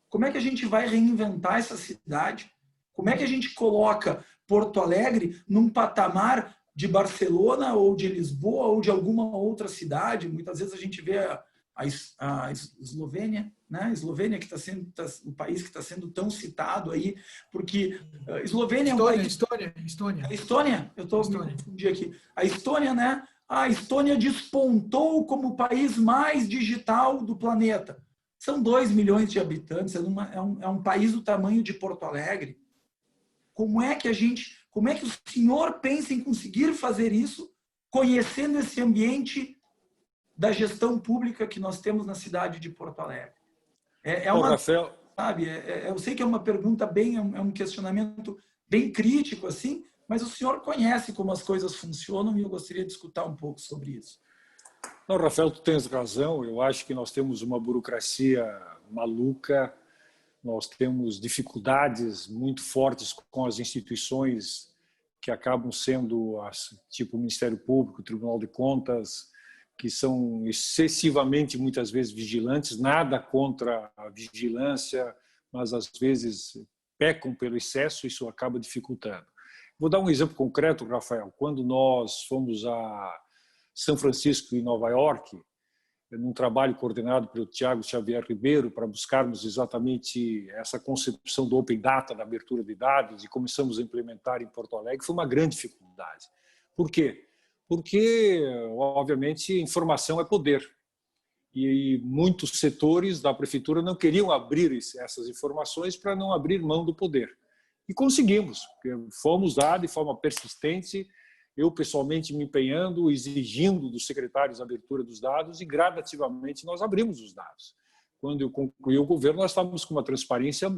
Como é que a gente vai reinventar essa cidade? Como é que a gente coloca Porto Alegre num patamar de Barcelona ou de Lisboa ou de alguma outra cidade? Muitas vezes a gente vê a Eslovênia, né? A Eslovênia que está sendo o país que está sendo tão citado aí, porque a Eslovênia é um país... Estônia? Eu estou me confundindo aqui. A Estônia, né? A Estônia despontou como o país mais digital do planeta. São 2 milhões de habitantes, é um país do tamanho de Porto Alegre. Como é que o senhor pensa em conseguir fazer isso, conhecendo esse ambiente da gestão pública que nós temos na cidade de Porto Alegre? Rafael, sabe, eu sei que é uma pergunta é um questionamento bem crítico, assim, mas o senhor conhece como as coisas funcionam e eu gostaria de escutar um pouco sobre isso. Não, Rafael, tu tens razão. Eu acho que nós temos uma burocracia maluca, nós temos dificuldades muito fortes com as instituições que acabam sendo, tipo o Ministério Público, o Tribunal de Contas, que são excessivamente, muitas vezes, vigilantes. Nada contra a vigilância, mas às vezes pecam pelo excesso, isso acaba dificultando. Vou dar um exemplo concreto, Rafael. Quando nós fomos a São Francisco e Nova York, num trabalho coordenado pelo Tiago Xavier Ribeiro, para buscarmos exatamente essa concepção do Open Data, da abertura de dados, e começamos a implementar em Porto Alegre, foi uma grande dificuldade. Por quê? Porque, obviamente, informação é poder. E muitos setores da prefeitura não queriam abrir essas informações para não abrir mão do poder. E conseguimos, fomos dados de forma persistente, eu pessoalmente me empenhando, exigindo dos secretários a abertura dos dados e gradativamente nós abrimos os dados. Quando eu concluí o governo, nós estávamos com uma transparência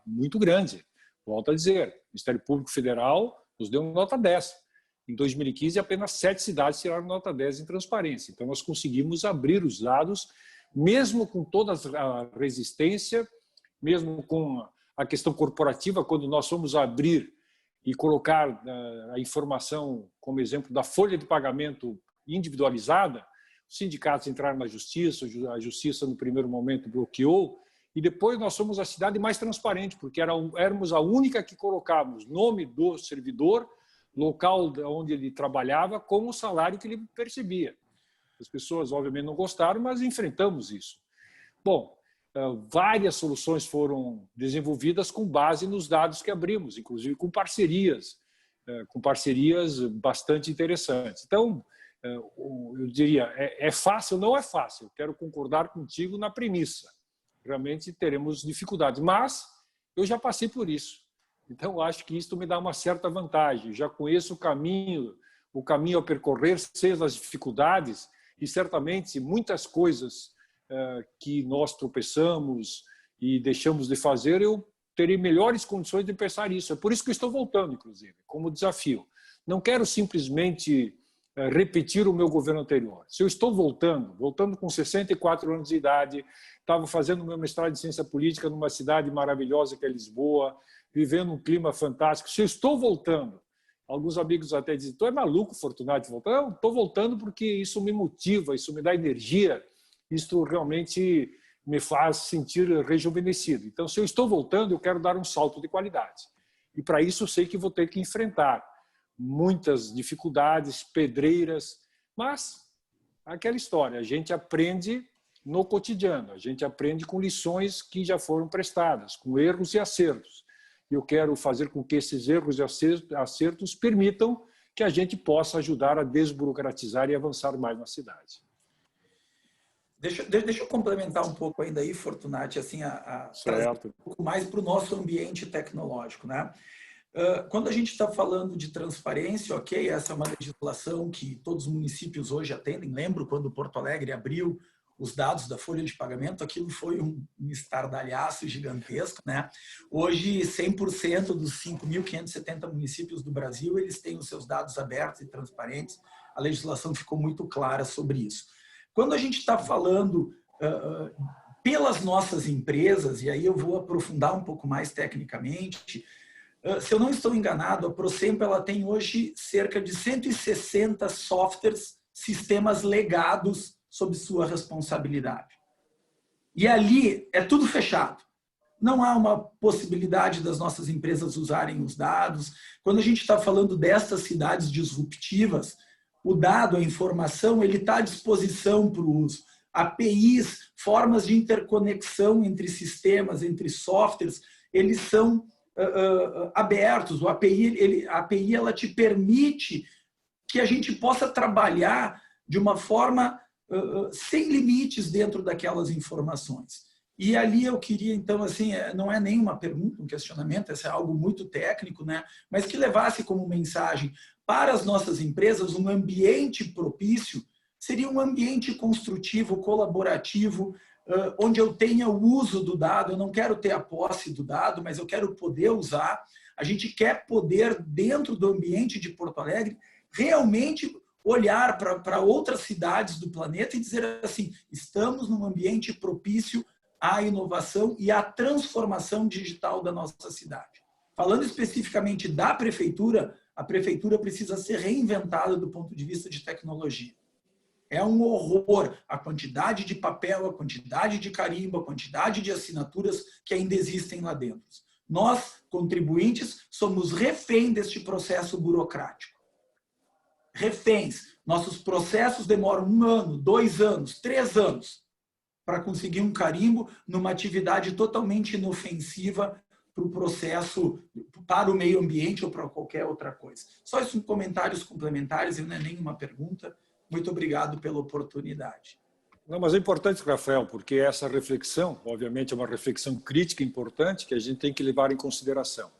muito grande. Volto a dizer, o Ministério Público Federal nos deu nota 10. Em 2015, apenas 7 cidades tiraram nota 10 em transparência. Então, nós conseguimos abrir os dados, mesmo com toda a resistência, mesmo com a questão corporativa, quando nós fomos abrir e colocar a informação como exemplo da folha de pagamento individualizada, os sindicatos entraram na justiça, a justiça no primeiro momento bloqueou, e depois nós somos a cidade mais transparente, porque éramos a única que colocávamos nome do servidor, local onde ele trabalhava, com o salário que ele percebia. As pessoas, obviamente, não gostaram, mas enfrentamos isso. Bom, várias soluções foram desenvolvidas com base nos dados que abrimos, inclusive com parcerias bastante interessantes. Então, eu diria, é fácil? Não é fácil. Eu quero concordar contigo na premissa. Realmente teremos dificuldades, mas eu já passei por isso. Então, acho que isso me dá uma certa vantagem. Já conheço o caminho a percorrer, sei as dificuldades e certamente muitas coisas que nós tropeçamos e deixamos de fazer, eu terei melhores condições de pensar isso. É por isso que eu estou voltando, inclusive, como desafio. Não quero simplesmente repetir o meu governo anterior. Se eu estou voltando com 64 anos de idade, estava fazendo meu mestrado em ciência política numa cidade maravilhosa que é Lisboa, vivendo um clima fantástico. Se eu estou voltando, alguns amigos até dizem, tu é maluco, Fortunati, voltar? Não, estou voltando porque isso me motiva, isso me dá energia, isso realmente me faz sentir rejuvenescido. Então, se eu estou voltando, eu quero dar um salto de qualidade. E para isso eu sei que vou ter que enfrentar muitas dificuldades, pedreiras, mas aquela história, a gente aprende no cotidiano, a gente aprende com lições que já foram prestadas, com erros e acertos. Eu quero fazer com que esses erros e acertos permitam que a gente possa ajudar a desburocratizar e avançar mais na cidade. Deixa eu complementar um pouco ainda aí, Fortunati, assim, trazer um pouco mais para o nosso ambiente tecnológico, né? Quando a gente está falando de transparência, ok, essa é uma legislação que todos os municípios hoje atendem. Lembro quando Porto Alegre abriu os dados da folha de pagamento, aquilo foi um estardalhaço gigantesco, né? Hoje, 100% dos 5.570 municípios do Brasil, eles têm os seus dados abertos e transparentes. A legislação ficou muito clara sobre isso. Quando a gente está falando pelas nossas empresas, e aí eu vou aprofundar um pouco mais tecnicamente, se eu não estou enganado, a Procemp ela tem hoje cerca de 160 softwares, sistemas legados sob sua responsabilidade. E ali é tudo fechado. Não há uma possibilidade das nossas empresas usarem os dados. Quando a gente está falando destas cidades disruptivas, o dado, a informação, ele está à disposição para o uso. APIs, formas de interconexão entre sistemas, entre softwares, eles são abertos. A API ela te permite que a gente possa trabalhar de uma forma sem limites dentro daquelas informações. E ali eu queria, então, assim, não é nenhuma pergunta, um questionamento, esse é algo muito técnico, né? Mas que levasse como mensagem para as nossas empresas um ambiente propício, seria um ambiente construtivo, colaborativo, onde eu tenha o uso do dado. Eu não quero ter a posse do dado, mas eu quero poder usar. A gente quer poder, dentro do ambiente de Porto Alegre, realmente olhar para outras cidades do planeta e dizer assim, estamos num ambiente propício à inovação e à transformação digital da nossa cidade. Falando especificamente da prefeitura, a prefeitura precisa ser reinventada do ponto de vista de tecnologia. É um horror a quantidade de papel, a quantidade de carimbo, a quantidade de assinaturas que ainda existem lá dentro. Nós, contribuintes, somos refém deste processo burocrático. Reféns. Nossos processos demoram 1 ano, 2 anos, 3 anos para conseguir um carimbo numa atividade totalmente inofensiva para o processo, para o meio ambiente ou para qualquer outra coisa. Só isso, comentários complementares, e não é nenhuma pergunta. Muito obrigado pela oportunidade. Não, mas é importante, Rafael, porque essa reflexão, obviamente, é uma reflexão crítica importante que a gente tem que levar em consideração.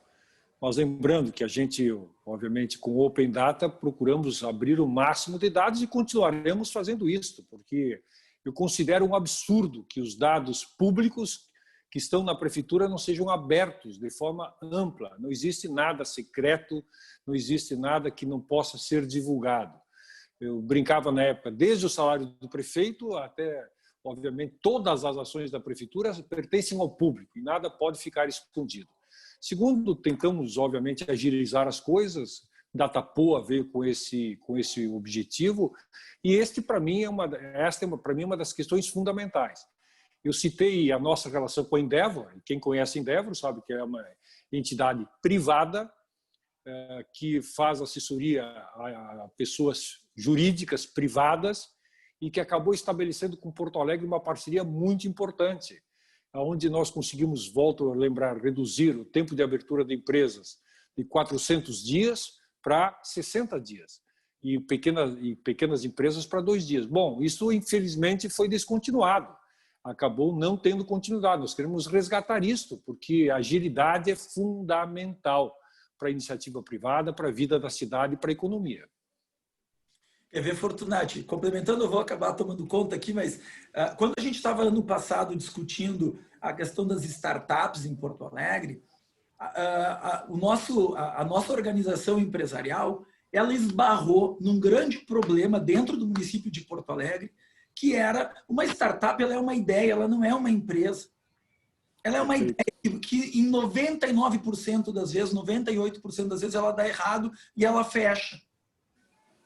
Mas lembrando que a gente, obviamente, com o Open Data, procuramos abrir o máximo de dados e continuaremos fazendo isso, porque eu considero um absurdo que os dados públicos que estão na prefeitura não sejam abertos de forma ampla. Não existe nada secreto, não existe nada que não possa ser divulgado. Eu brincava na época, desde o salário do prefeito até, obviamente, todas as ações da prefeitura pertencem ao público e nada pode ficar escondido. Segundo, tentamos, obviamente, agilizar as coisas. Datapoa veio com esse objetivo e esta, para mim, é uma das questões fundamentais. Eu citei a nossa relação com a Endeavor, e quem conhece a Endeavor sabe que é uma entidade privada que faz assessoria a pessoas jurídicas privadas e que acabou estabelecendo com Porto Alegre uma parceria muito importante, onde nós conseguimos, volto a lembrar, reduzir o tempo de abertura de empresas de 400 dias para 60 dias e pequenas empresas para 2 dias. Bom, isso infelizmente foi descontinuado, acabou não tendo continuidade. Nós queremos resgatar isso, porque a agilidade é fundamental para a iniciativa privada, para a vida da cidade e para a economia. Quer ver, Fortunati? Complementando, eu vou acabar tomando conta aqui, mas quando a gente estava ano passado discutindo a questão das startups em Porto Alegre, a nossa organização empresarial ela esbarrou num grande problema dentro do município de Porto Alegre, que era uma startup, ela é uma ideia, ela não é uma empresa. Ela é uma ideia que em 99% das vezes, 98% das vezes, ela dá errado e ela fecha.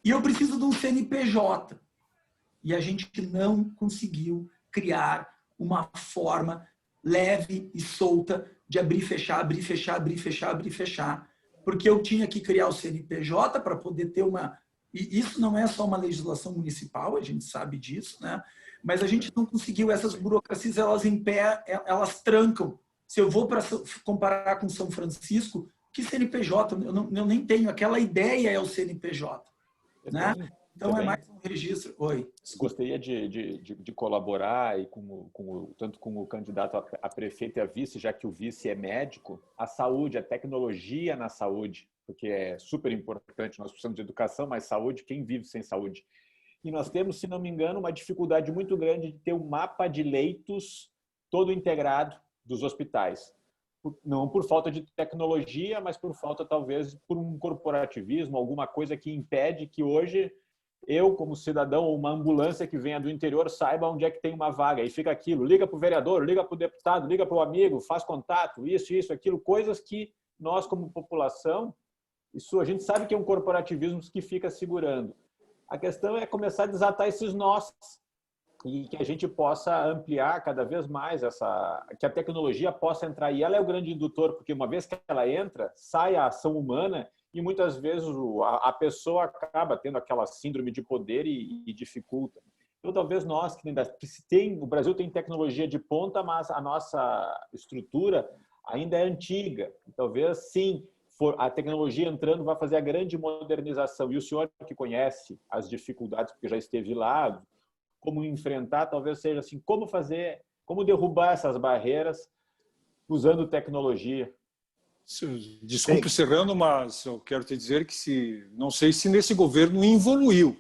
E eu preciso de um CNPJ. E a gente não conseguiu criar uma forma leve e solta de abrir, fechar, abrir, fechar, abrir, fechar, abrir, fechar. Porque eu tinha que criar o CNPJ para poder ter uma... E isso não é só uma legislação municipal, a gente sabe disso, né? Mas a gente não conseguiu, essas burocracias, elas em pé, elas trancam. Se eu vou para comparar com São Francisco, que CNPJ? Eu nem tenho, aquela ideia é o CNPJ, né? Então é mais um registro. Oi. Gostaria de colaborar e tanto com o candidato a prefeito e a vice, já que o vice é médico, a saúde, a tecnologia na saúde, porque é super importante. Nós precisamos de educação, mas saúde, quem vive sem saúde? E nós temos, se não me engano, uma dificuldade muito grande de ter um mapa de leitos todo integrado dos hospitais. Não por falta de tecnologia, mas por falta, talvez, por um corporativismo, alguma coisa que impede que hoje eu, como cidadão, ou uma ambulância que venha do interior, saiba onde é que tem uma vaga. E fica aquilo, liga para o vereador, liga para o deputado, liga para o amigo, faz contato, isso, aquilo. Coisas que nós, como população, isso a gente sabe que é um corporativismo que fica segurando. A questão é começar a desatar esses nós e que a gente possa ampliar cada vez mais que a tecnologia possa entrar. E ela é o grande indutor, porque uma vez que ela entra, sai a ação humana e muitas vezes a pessoa acaba tendo aquela síndrome de poder e dificulta. Então, talvez nós, o Brasil tem tecnologia de ponta, mas a nossa estrutura ainda é antiga. Talvez, sim, a tecnologia entrando vai fazer a grande modernização. E o senhor que conhece as dificuldades, porque já esteve lá, como enfrentar, talvez seja assim, como derrubar essas barreiras usando tecnologia. Desculpe, Serrano, mas eu quero te dizer que não sei se nesse governo evoluiu,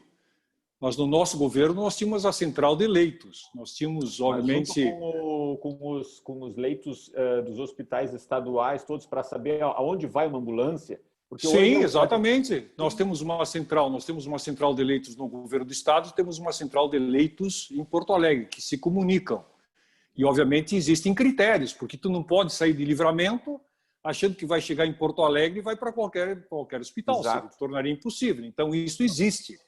mas no nosso governo nós tínhamos a central de leitos. Nós tínhamos, obviamente... Com os leitos dos hospitais estaduais, todos, para saber aonde vai uma ambulância. Porque sim, exatamente. Nós temos uma central de leitos no governo do estado, temos uma central de leitos em Porto Alegre, que se comunicam. E, obviamente, existem critérios, porque tu não pode sair de Livramento achando que vai chegar em Porto Alegre e vai para qualquer hospital. Exato. Se tornaria impossível. Então, isso existe.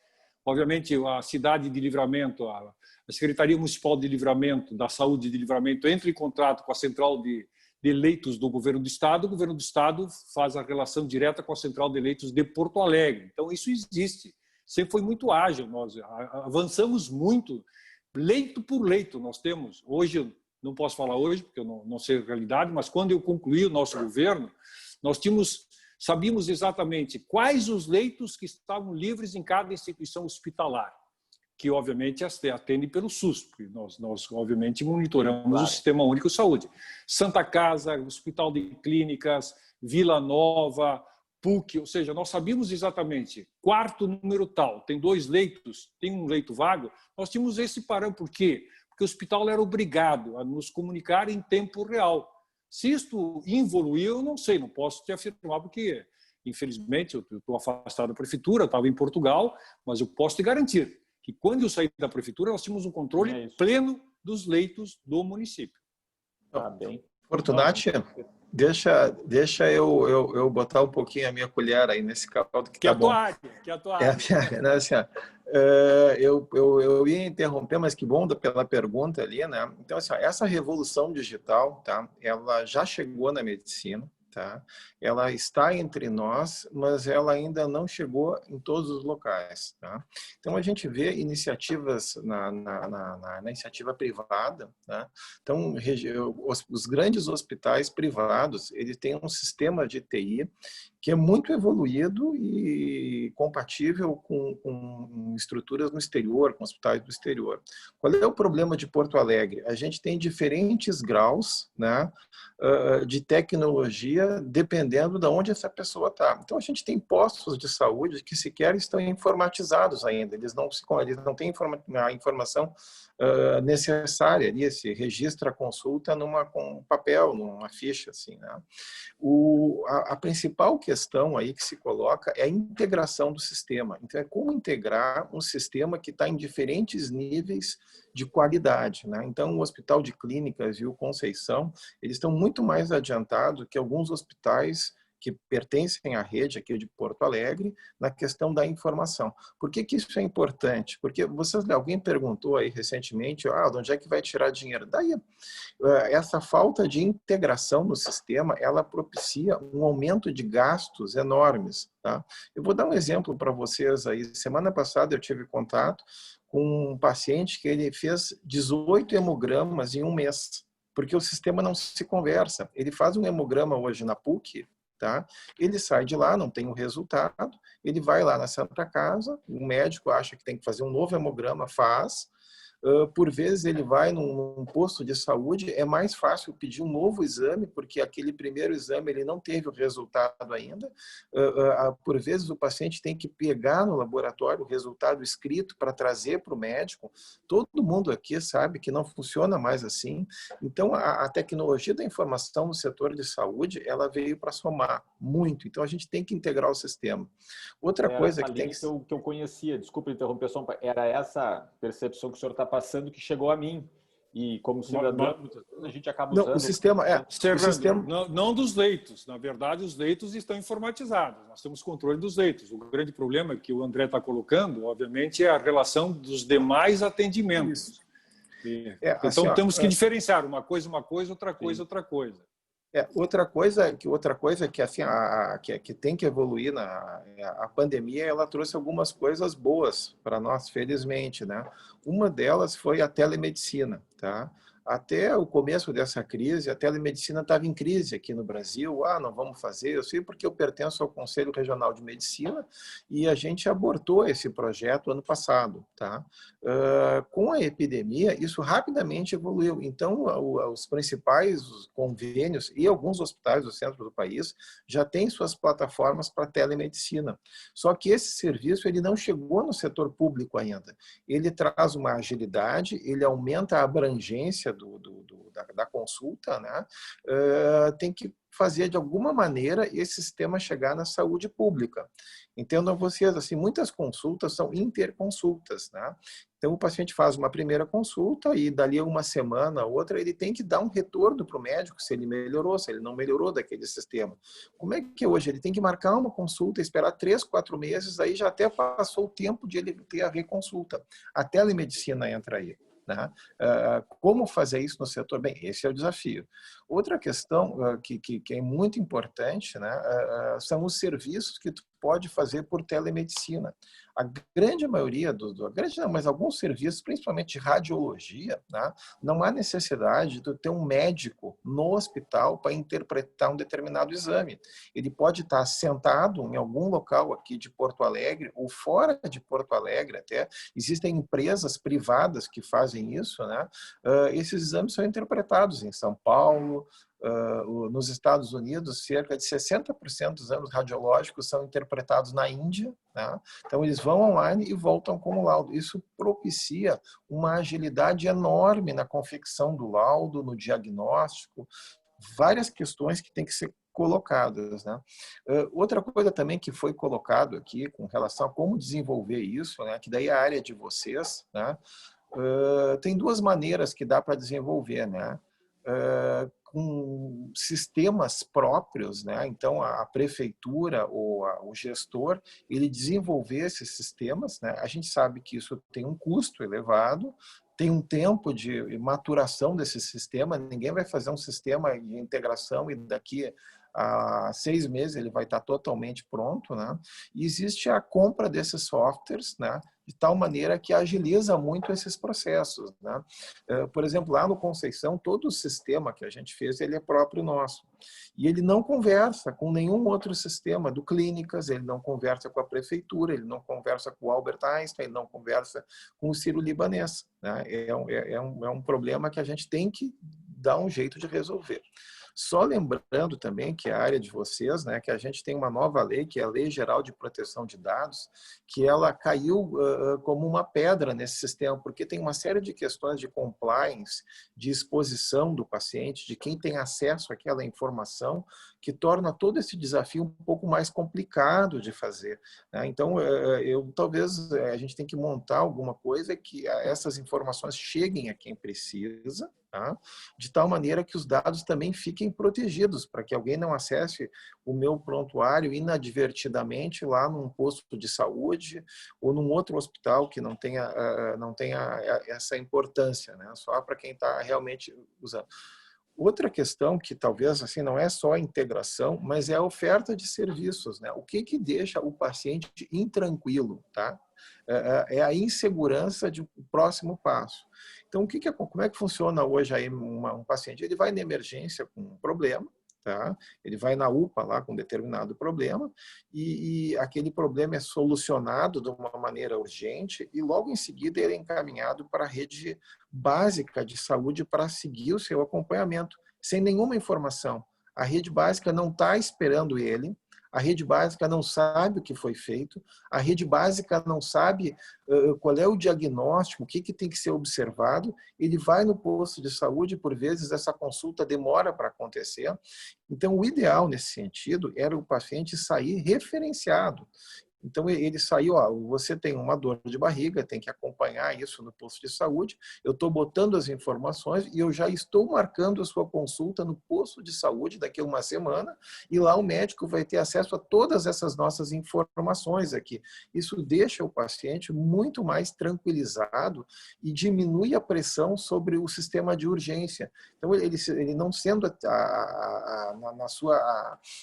Obviamente, a cidade de Livramento, a Secretaria Municipal de Livramento, da Saúde de Livramento, entra em contato com a central de leitos do governo do estado, o governo do estado faz a relação direta com a central de leitos de Porto Alegre. Então, isso existe. Sempre foi muito ágil. Nós avançamos muito, leito por leito. Nós temos, hoje, não posso falar hoje, porque eu não sei a realidade, mas quando eu concluí o nosso governo, nós sabíamos exatamente quais os leitos que estavam livres em cada instituição hospitalar, que obviamente atende pelo SUS, porque nós obviamente monitoramos o Sistema Único de Saúde. Santa Casa, Hospital de Clínicas, Vila Nova, PUC, ou seja, nós sabíamos exatamente, quarto número tal, tem 2 leitos, tem um leito vago, nós tínhamos esse parâmetro. Por quê? Porque o hospital era obrigado a nos comunicar em tempo real. Se isto evoluiu, eu não sei, não posso te afirmar, porque, infelizmente, eu estou afastado da prefeitura, eu estava em Portugal, mas eu posso te garantir que quando eu saí da prefeitura, nós tínhamos um controle pleno dos leitos do município. Tá bem. Fortunati, deixa eu botar um pouquinho a minha colher aí nesse caldo que tá bom. Que a tua área. Assim, eu ia interromper, mas que bom pela pergunta ali, né? Então, assim, essa revolução digital, tá? Ela já chegou na medicina, tá? Ela está entre nós, mas ela ainda não chegou em todos os locais, tá? Então a gente vê iniciativas na iniciativa privada, tá? Então os grandes hospitais privados, eles têm um sistema de TI que é muito evoluído e compatível com estruturas no exterior, com hospitais do exterior. Qual é o problema de Porto Alegre? A gente tem diferentes graus, né, de tecnologia dependendo de onde essa pessoa está. Então, a gente tem postos de saúde que sequer estão informatizados ainda. Eles não têm a informação necessária ali, se registra a consulta com um papel, numa ficha, assim, né? A principal questão aí que se coloca é a integração do sistema. Então, é como integrar um sistema que está em diferentes níveis de qualidade, né? Então, o Hospital de Clínicas e o Conceição, eles estão muito mais adiantados que alguns hospitais que pertencem à rede aqui de Porto Alegre, na questão da informação. Por que isso é importante? Porque alguém perguntou aí recentemente, de onde é que vai tirar dinheiro? Daí, essa falta de integração no sistema, ela propicia um aumento de gastos enormes, tá? Eu vou dar um exemplo para vocês aí. Semana passada eu tive contato com um paciente que ele fez 18 hemogramas em um mês, porque o sistema não se conversa. Ele faz um hemograma hoje na PUC, tá? Ele sai de lá, não tem o resultado, ele vai lá na Santa Casa, o médico acha que tem que fazer um novo hemograma, faz. Por vezes ele vai num posto de saúde, é mais fácil pedir um novo exame, porque aquele primeiro exame ele não teve o resultado ainda. Por vezes o paciente tem que pegar no laboratório o resultado escrito para trazer para o médico. Todo mundo aqui sabe que não funciona mais assim. Então a tecnologia da informação no setor de saúde, ela veio para somar muito. Então a gente tem que integrar o sistema. Outra coisa que tem que eu conhecia, desculpa interromper, era essa percepção que o senhor está passando que chegou a mim. E como cidadão, a gente acaba usando... Não, o sistema não dos leitos. Na verdade, os leitos estão informatizados. Nós temos controle dos leitos. O grande problema que o André está colocando, obviamente, é a relação dos demais atendimentos. Então, temos que diferenciar uma coisa, outra coisa, outra coisa. Outra coisa que assim que tem que evoluir a pandemia, ela trouxe algumas coisas boas para nós, felizmente, né? Uma delas foi a telemedicina, tá? Até o começo dessa crise, a telemedicina estava em crise aqui no Brasil. Não vamos fazer. Eu sei porque eu pertenço ao Conselho Regional de Medicina e a gente abortou esse projeto ano passado, tá? Com a epidemia, isso rapidamente evoluiu. Então, os principais convênios e alguns hospitais do centro do país já têm suas plataformas para telemedicina. Só que esse serviço ele não chegou no setor público ainda. Ele traz uma agilidade, ele aumenta a abrangência da consulta, né? Tem que fazer de alguma maneira esse sistema chegar na saúde pública. Entendam vocês, assim, muitas consultas são interconsultas, né? Então, o paciente faz uma primeira consulta e dali a uma semana, outra, ele tem que dar um retorno para o médico se ele melhorou, se ele não melhorou daquele sistema. Como é que hoje ele tem que marcar uma consulta, esperar 3, 4 meses, aí já até passou o tempo de ele ter a reconsulta. A telemedicina entra aí. Né? Como fazer isso no setor? Bem, esse é o desafio. Outra questão que é muito importante, né, são os serviços que tu pode fazer por telemedicina. A grande maioria, mas alguns serviços, principalmente de radiologia, né, não há necessidade de ter um médico no hospital para interpretar um determinado exame. Ele pode estar sentado em algum local aqui de Porto Alegre ou fora de Porto Alegre até. Existem empresas privadas que fazem isso, né? Esses exames são interpretados em São Paulo, nos Estados Unidos, cerca de 60% dos exames radiológicos são interpretados na Índia, né? Então eles vão online e voltam com o laudo. Isso propicia uma agilidade enorme na confecção do laudo, no diagnóstico, várias questões que têm que ser colocadas, né? Outra coisa também que foi colocado aqui com relação a como desenvolver isso, né? Que daí é a área de vocês, né? Tem duas maneiras que dá para desenvolver, né? Com sistemas próprios, né? Então a prefeitura ou o gestor ele desenvolver esses sistemas, né? A gente sabe que isso tem um custo elevado, tem um tempo de maturação desse sistema. Ninguém vai fazer um sistema de integração e daqui a 6 meses ele vai estar totalmente pronto, né? E existe a compra desses softwares, né? De tal maneira que agiliza muito esses processos, né? Por exemplo, lá no Conceição, todo o sistema que a gente fez, ele é próprio nosso. E ele não conversa com nenhum outro sistema do Clínicas, ele não conversa com a prefeitura, ele não conversa com o Albert Einstein, ele não conversa com o Sírio-Libanês, né? É um problema que a gente tem que dar um jeito de resolver. Só lembrando também que a área de vocês, né, que a gente tem uma nova lei, que é a Lei Geral de Proteção de Dados, que ela caiu como uma pedra nesse sistema, porque tem uma série de questões de compliance, de exposição do paciente, de quem tem acesso àquela informação, que torna todo esse desafio um pouco mais complicado de fazer, né? Então, talvez a gente tem que montar alguma coisa que essas informações cheguem a quem precisa, tá? De tal maneira que os dados também fiquem protegidos, para que alguém não acesse o meu prontuário inadvertidamente lá num posto de saúde ou num outro hospital que não tenha essa importância, né? Só para quem está realmente usando. Outra questão que talvez assim não é só a integração, mas é a oferta de serviços, né? O que deixa o paciente intranquilo, tá? É a insegurança de um próximo passo. Então, como é que funciona hoje aí um paciente? Ele vai na emergência com um problema, tá? Ele vai na UPA lá com um determinado problema e aquele problema é solucionado de uma maneira urgente e logo em seguida ele é encaminhado para a rede básica de saúde para seguir o seu acompanhamento, sem nenhuma informação. A rede básica não está esperando ele, a rede básica não sabe o que foi feito, a rede básica não sabe qual é o diagnóstico, o que tem que ser observado. Ele vai no posto de saúde, por vezes essa consulta demora para acontecer. Então, o ideal nesse sentido era o paciente sair referenciado. Então, ele saiu, você tem uma dor de barriga, tem que acompanhar isso no posto de saúde, eu estou botando as informações e eu já estou marcando a sua consulta no posto de saúde daqui a uma semana e lá o médico vai ter acesso a todas essas nossas informações aqui. Isso deixa o paciente muito mais tranquilizado e diminui a pressão sobre o sistema de urgência. Então, ele não sendo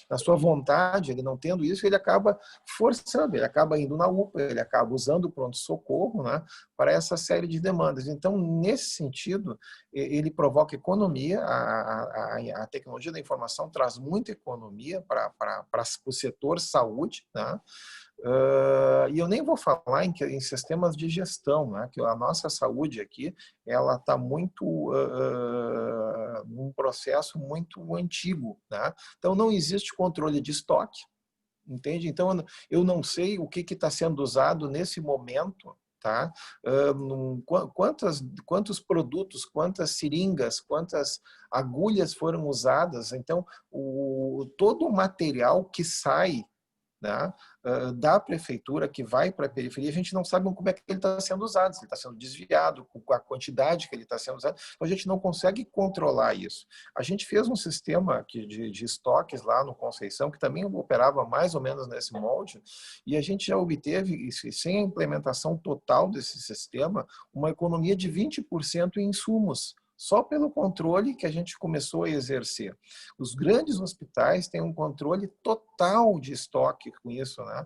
na sua vontade, ele não tendo isso, ele acaba forçando, ele acaba indo na UPA, ele acaba usando o pronto-socorro, né, para essa série de demandas. Então, nesse sentido, ele provoca economia, a tecnologia da informação traz muita economia para o setor saúde, né? E eu nem vou falar em sistemas de gestão, né? Que a nossa saúde aqui ela está muito num processo muito antigo, né? Então, não existe controle de estoque. Entende? Então, eu não sei o que está sendo usado nesse momento, tá? Quantos produtos, quantas seringas, quantas agulhas foram usadas. Então, todo o material que sai, né, da prefeitura, que vai para a periferia, a gente não sabe como é que ele está sendo usado, se ele está sendo desviado, com a quantidade que ele está sendo usado, então a gente não consegue controlar isso. A gente fez um sistema de estoques lá no Conceição, que também operava mais ou menos nesse molde, e a gente já obteve, sem a implementação total desse sistema, uma economia de 20% em insumos, só pelo controle que a gente começou a exercer. Os grandes hospitais têm um controle total de estoque com isso, né?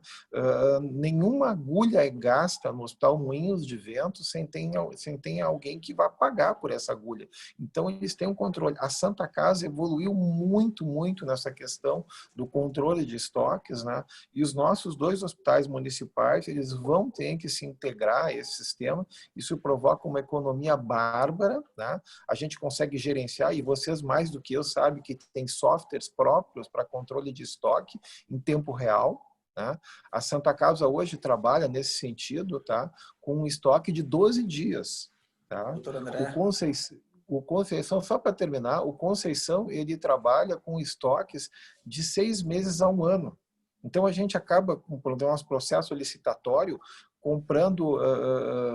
Nenhuma agulha é gasta no Hospital Moinhos de Vento sem ter alguém que vá pagar por essa agulha. Então, eles têm um controle. A Santa Casa evoluiu muito, muito nessa questão do controle de estoques, né? E os nossos 2 hospitais municipais, eles vão ter que se integrar a esse sistema. Isso provoca uma economia bárbara, né? A gente consegue gerenciar, e vocês mais do que eu sabem que tem softwares próprios para controle de estoque em tempo real, né? A Santa Casa hoje trabalha nesse sentido, tá? Com um estoque de 12 dias. Tá? Doutor André. O Conceição, só para terminar, o Conceição ele trabalha com estoques de 6 meses a 1 ano. Então, a gente acaba, com o nosso processo licitatório, comprando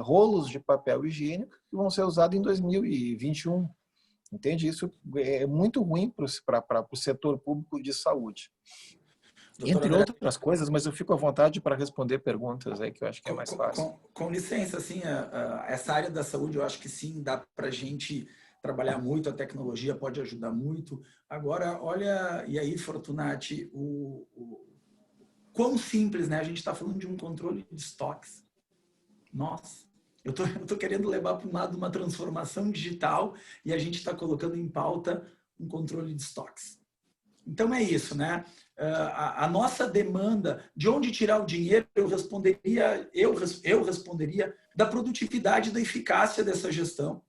rolos de papel higiênico que vão ser usados em 2021. Entende? Isso é muito ruim para o setor público de saúde. Entre outras coisas, mas eu fico à vontade para responder perguntas aí, que eu acho que é mais fácil. Com licença, assim, essa área da saúde, eu acho que sim, dá para a gente trabalhar muito, a tecnologia pode ajudar muito. Agora, olha, e aí, Fortunati, quão simples, né? A gente está falando de um controle de estoques. Nossa, eu tô querendo levar para um lado uma transformação digital e a gente está colocando em pauta um controle de estoques. Então é isso, né? A nossa demanda, de onde tirar o dinheiro, eu responderia da produtividade, da eficácia dessa gestão.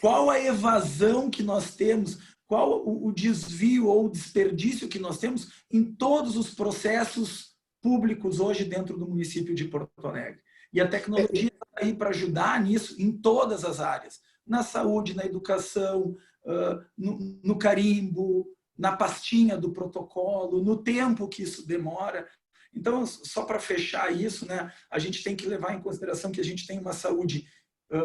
Qual a evasão que nós temos qual o desvio ou o desperdício que nós temos em todos os processos públicos hoje dentro do município de Porto Alegre. E a tecnologia está aí para ajudar nisso em todas as áreas, na saúde, na educação, no carimbo, na pastinha do protocolo, no tempo que isso demora. Então, só para fechar isso, né, a gente tem que levar em consideração que a gente tem uma saúde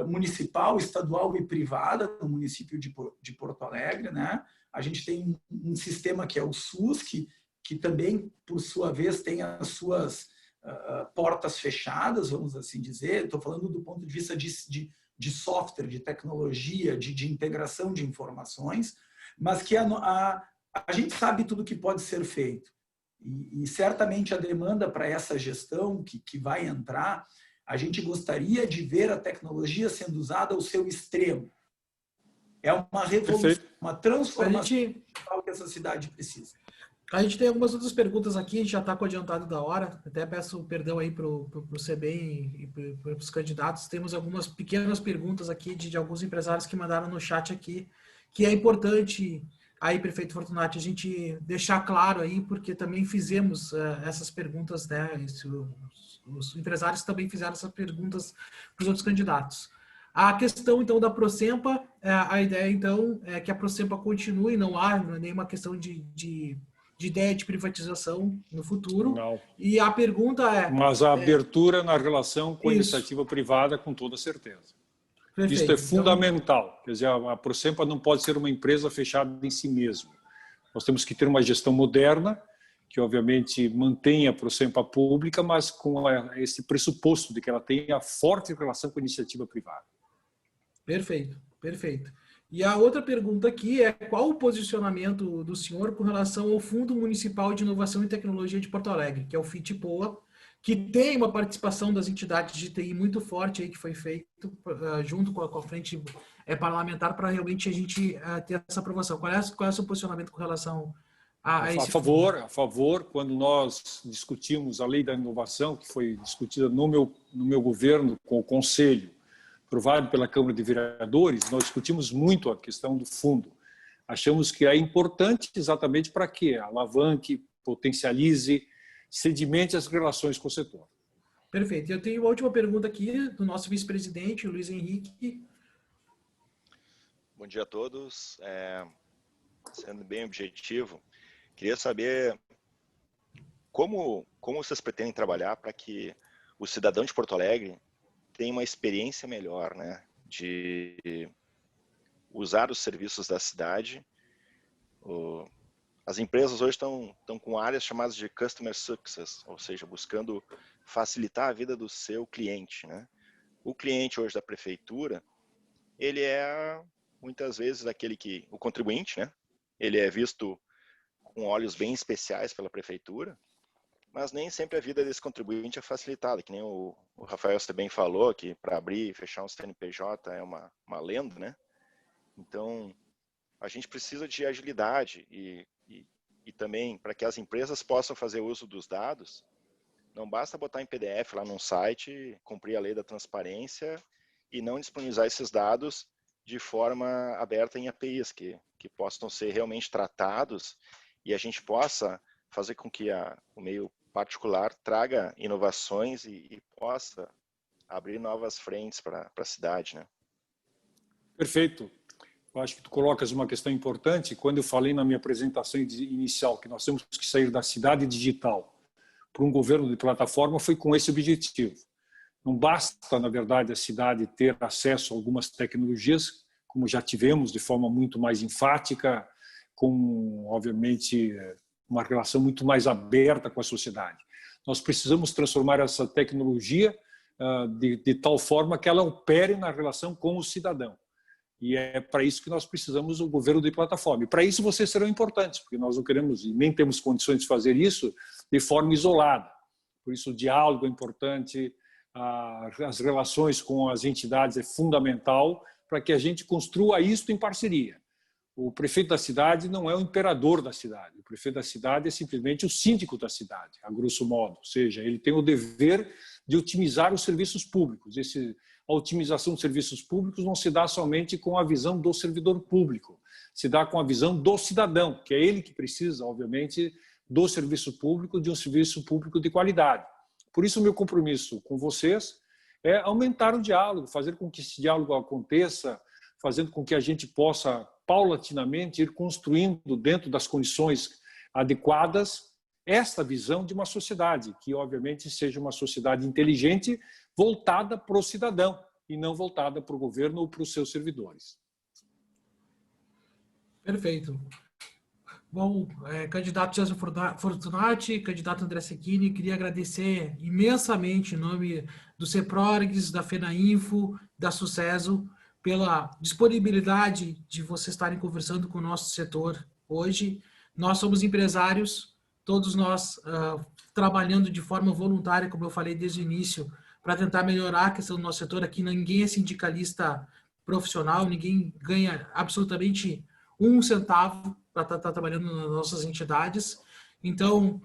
municipal, estadual e privada no município de Porto Alegre, né? A gente tem um sistema que é o SUS, que também, por sua vez, tem as suas portas fechadas, vamos assim dizer. Estou falando do ponto de vista de software, de tecnologia, de integração de informações, mas que a gente sabe tudo que pode ser feito. E certamente a demanda para essa gestão que vai entrar, a gente gostaria de ver a tecnologia sendo usada ao seu extremo. É uma revolução, uma transformação que essa cidade precisa. A gente tem algumas outras perguntas aqui, a gente já está com o adiantado da hora, até peço perdão aí para o CBEM e para os candidatos. Temos algumas pequenas perguntas aqui de alguns empresários que mandaram no chat aqui, que é importante aí, prefeito Fortunati, a gente deixar claro aí, porque também fizemos essas perguntas, né? Os empresários também fizeram essas perguntas para os outros candidatos. A questão, então, da Prosempa, a ideia, então, é que a Prosempa continue, não há nenhuma questão de ideia de privatização no futuro. Não. E a pergunta é... Mas a abertura na relação com a isso. iniciativa privada, com toda certeza. Perfeito. Isso é fundamental. Quer dizer, a Prosempa não pode ser uma empresa fechada em si mesma. Nós temos que ter uma gestão moderna, que obviamente mantenha a Prosempa pública, mas com esse pressuposto de que ela tenha forte relação com a iniciativa privada. Perfeito, perfeito. E a outra pergunta aqui é qual o posicionamento do senhor com relação ao Fundo Municipal de Inovação e Tecnologia de Porto Alegre, que é o FIT-POA, que tem uma participação das entidades de TI muito forte aí, que foi feito junto com a frente parlamentar para realmente a gente ter essa aprovação. Qual é o seu posicionamento com relação a esse fundo? A favor, quando nós discutimos a lei da inovação, que foi discutida no meu governo com o Conselho, aprovado pela Câmara de Vereadores, nós discutimos muito a questão do fundo. Achamos que é importante exatamente para que alavanque, potencialize, sedimente as relações com o setor. Perfeito. Eu tenho uma última pergunta aqui do nosso vice-presidente, Luiz Henrique. Bom dia a todos. Sendo bem objetivo, queria saber como vocês pretendem trabalhar para que o cidadão de Porto Alegre tenha uma experiência melhor, né, de usar os serviços da cidade. As empresas hoje estão com áreas chamadas de Customer Success, ou seja, buscando facilitar a vida do seu cliente, né? O cliente hoje da prefeitura, ele é muitas vezes o contribuinte, né? Ele é visto com olhos bem especiais pela prefeitura, mas nem sempre a vida desse contribuinte é facilitada, que nem o Rafael também falou, que para abrir e fechar um CNPJ é uma lenda, né? Então, a gente precisa de agilidade e também para que as empresas possam fazer uso dos dados, não basta botar em PDF lá num site, cumprir a lei da transparência e não disponibilizar esses dados de forma aberta em APIs, que possam ser realmente tratados e a gente possa fazer com que o meio particular traga inovações e possa abrir novas frentes para a cidade, né? Perfeito. Eu acho que tu colocas uma questão importante. Quando eu falei na minha apresentação inicial que nós temos que sair da cidade digital para um governo de plataforma, foi com esse objetivo. Não basta, na verdade, a cidade ter acesso a algumas tecnologias, como já tivemos, de forma muito mais enfática, com, obviamente, uma relação muito mais aberta com a sociedade. Nós precisamos transformar essa tecnologia de tal forma que ela opere na relação com o cidadão. E é para isso que nós precisamos do governo de plataforma. E para isso vocês serão importantes, porque nós não queremos e nem temos condições de fazer isso de forma isolada. Por isso o diálogo é importante, as relações com as entidades é fundamental para que a gente construa isso em parceria. O prefeito da cidade não é o imperador da cidade. O prefeito da cidade é simplesmente o síndico da cidade, a grosso modo. Ou seja, ele tem o dever de otimizar os serviços públicos. a otimização de serviços públicos não se dá somente com a visão do servidor público, se dá com a visão do cidadão, que é ele que precisa, obviamente, do serviço público, de um serviço público de qualidade. Por isso, o meu compromisso com vocês é aumentar o diálogo, fazer com que esse diálogo aconteça, fazendo com que a gente possa, paulatinamente, ir construindo, dentro das condições adequadas, esta visão de uma sociedade, que, obviamente, seja uma sociedade inteligente, voltada para o cidadão, e não voltada para o governo ou para os seus servidores. Perfeito. Bom, candidato José Fortunati, candidato André Secchini, queria agradecer imensamente em nome do CEPRORGS, da FENAINFO, da Sucesso, pela disponibilidade de vocês estarem conversando com o nosso setor hoje. Nós somos empresários, todos nós trabalhando de forma voluntária, como eu falei desde o início, para tentar melhorar a questão do nosso setor. Aqui ninguém é sindicalista profissional, ninguém ganha absolutamente um centavo para estar trabalhando nas nossas entidades. Então,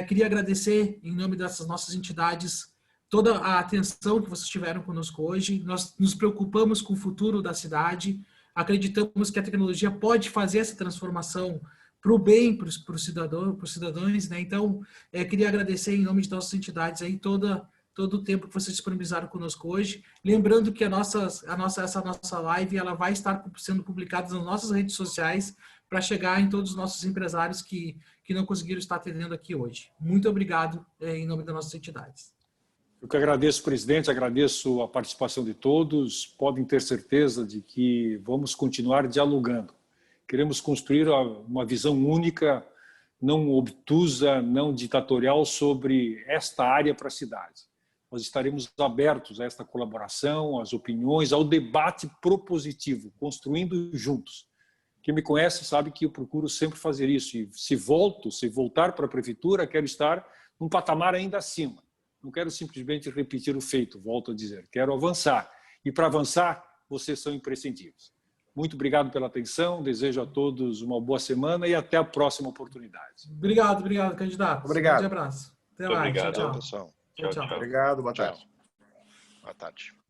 queria agradecer, em nome dessas nossas entidades, toda a atenção que vocês tiveram conosco hoje. Nós nos preocupamos com o futuro da cidade, acreditamos que a tecnologia pode fazer essa transformação para o bem, para os cidadãos, né? Então, queria agradecer, em nome de nossas entidades, aí, todo o tempo que vocês disponibilizaram conosco hoje. Lembrando que essa nossa live ela vai estar sendo publicada nas nossas redes sociais para chegar em todos os nossos empresários que não conseguiram estar atendendo aqui hoje. Muito obrigado em nome das nossas entidades. Eu que agradeço, presidente, agradeço a participação de todos. Podem ter certeza de que vamos continuar dialogando. Queremos construir uma visão única, não obtusa, não ditatorial sobre esta área para a cidade. Nós estaremos abertos a esta colaboração, às opiniões, ao debate propositivo, construindo juntos. Quem me conhece sabe que eu procuro sempre fazer isso. E se voltar para a prefeitura, quero estar num patamar ainda acima. Não quero simplesmente repetir o feito, volto a dizer. Quero avançar. E para avançar, vocês são imprescindíveis. Muito obrigado pela atenção, desejo a todos uma boa semana e até a próxima oportunidade. Obrigado, candidato. Obrigado. Um grande abraço. Até Muito mais. obrigado, Tchau, tchau. pessoal. Tchau, tchau. Obrigado, boa tarde. Boa tarde.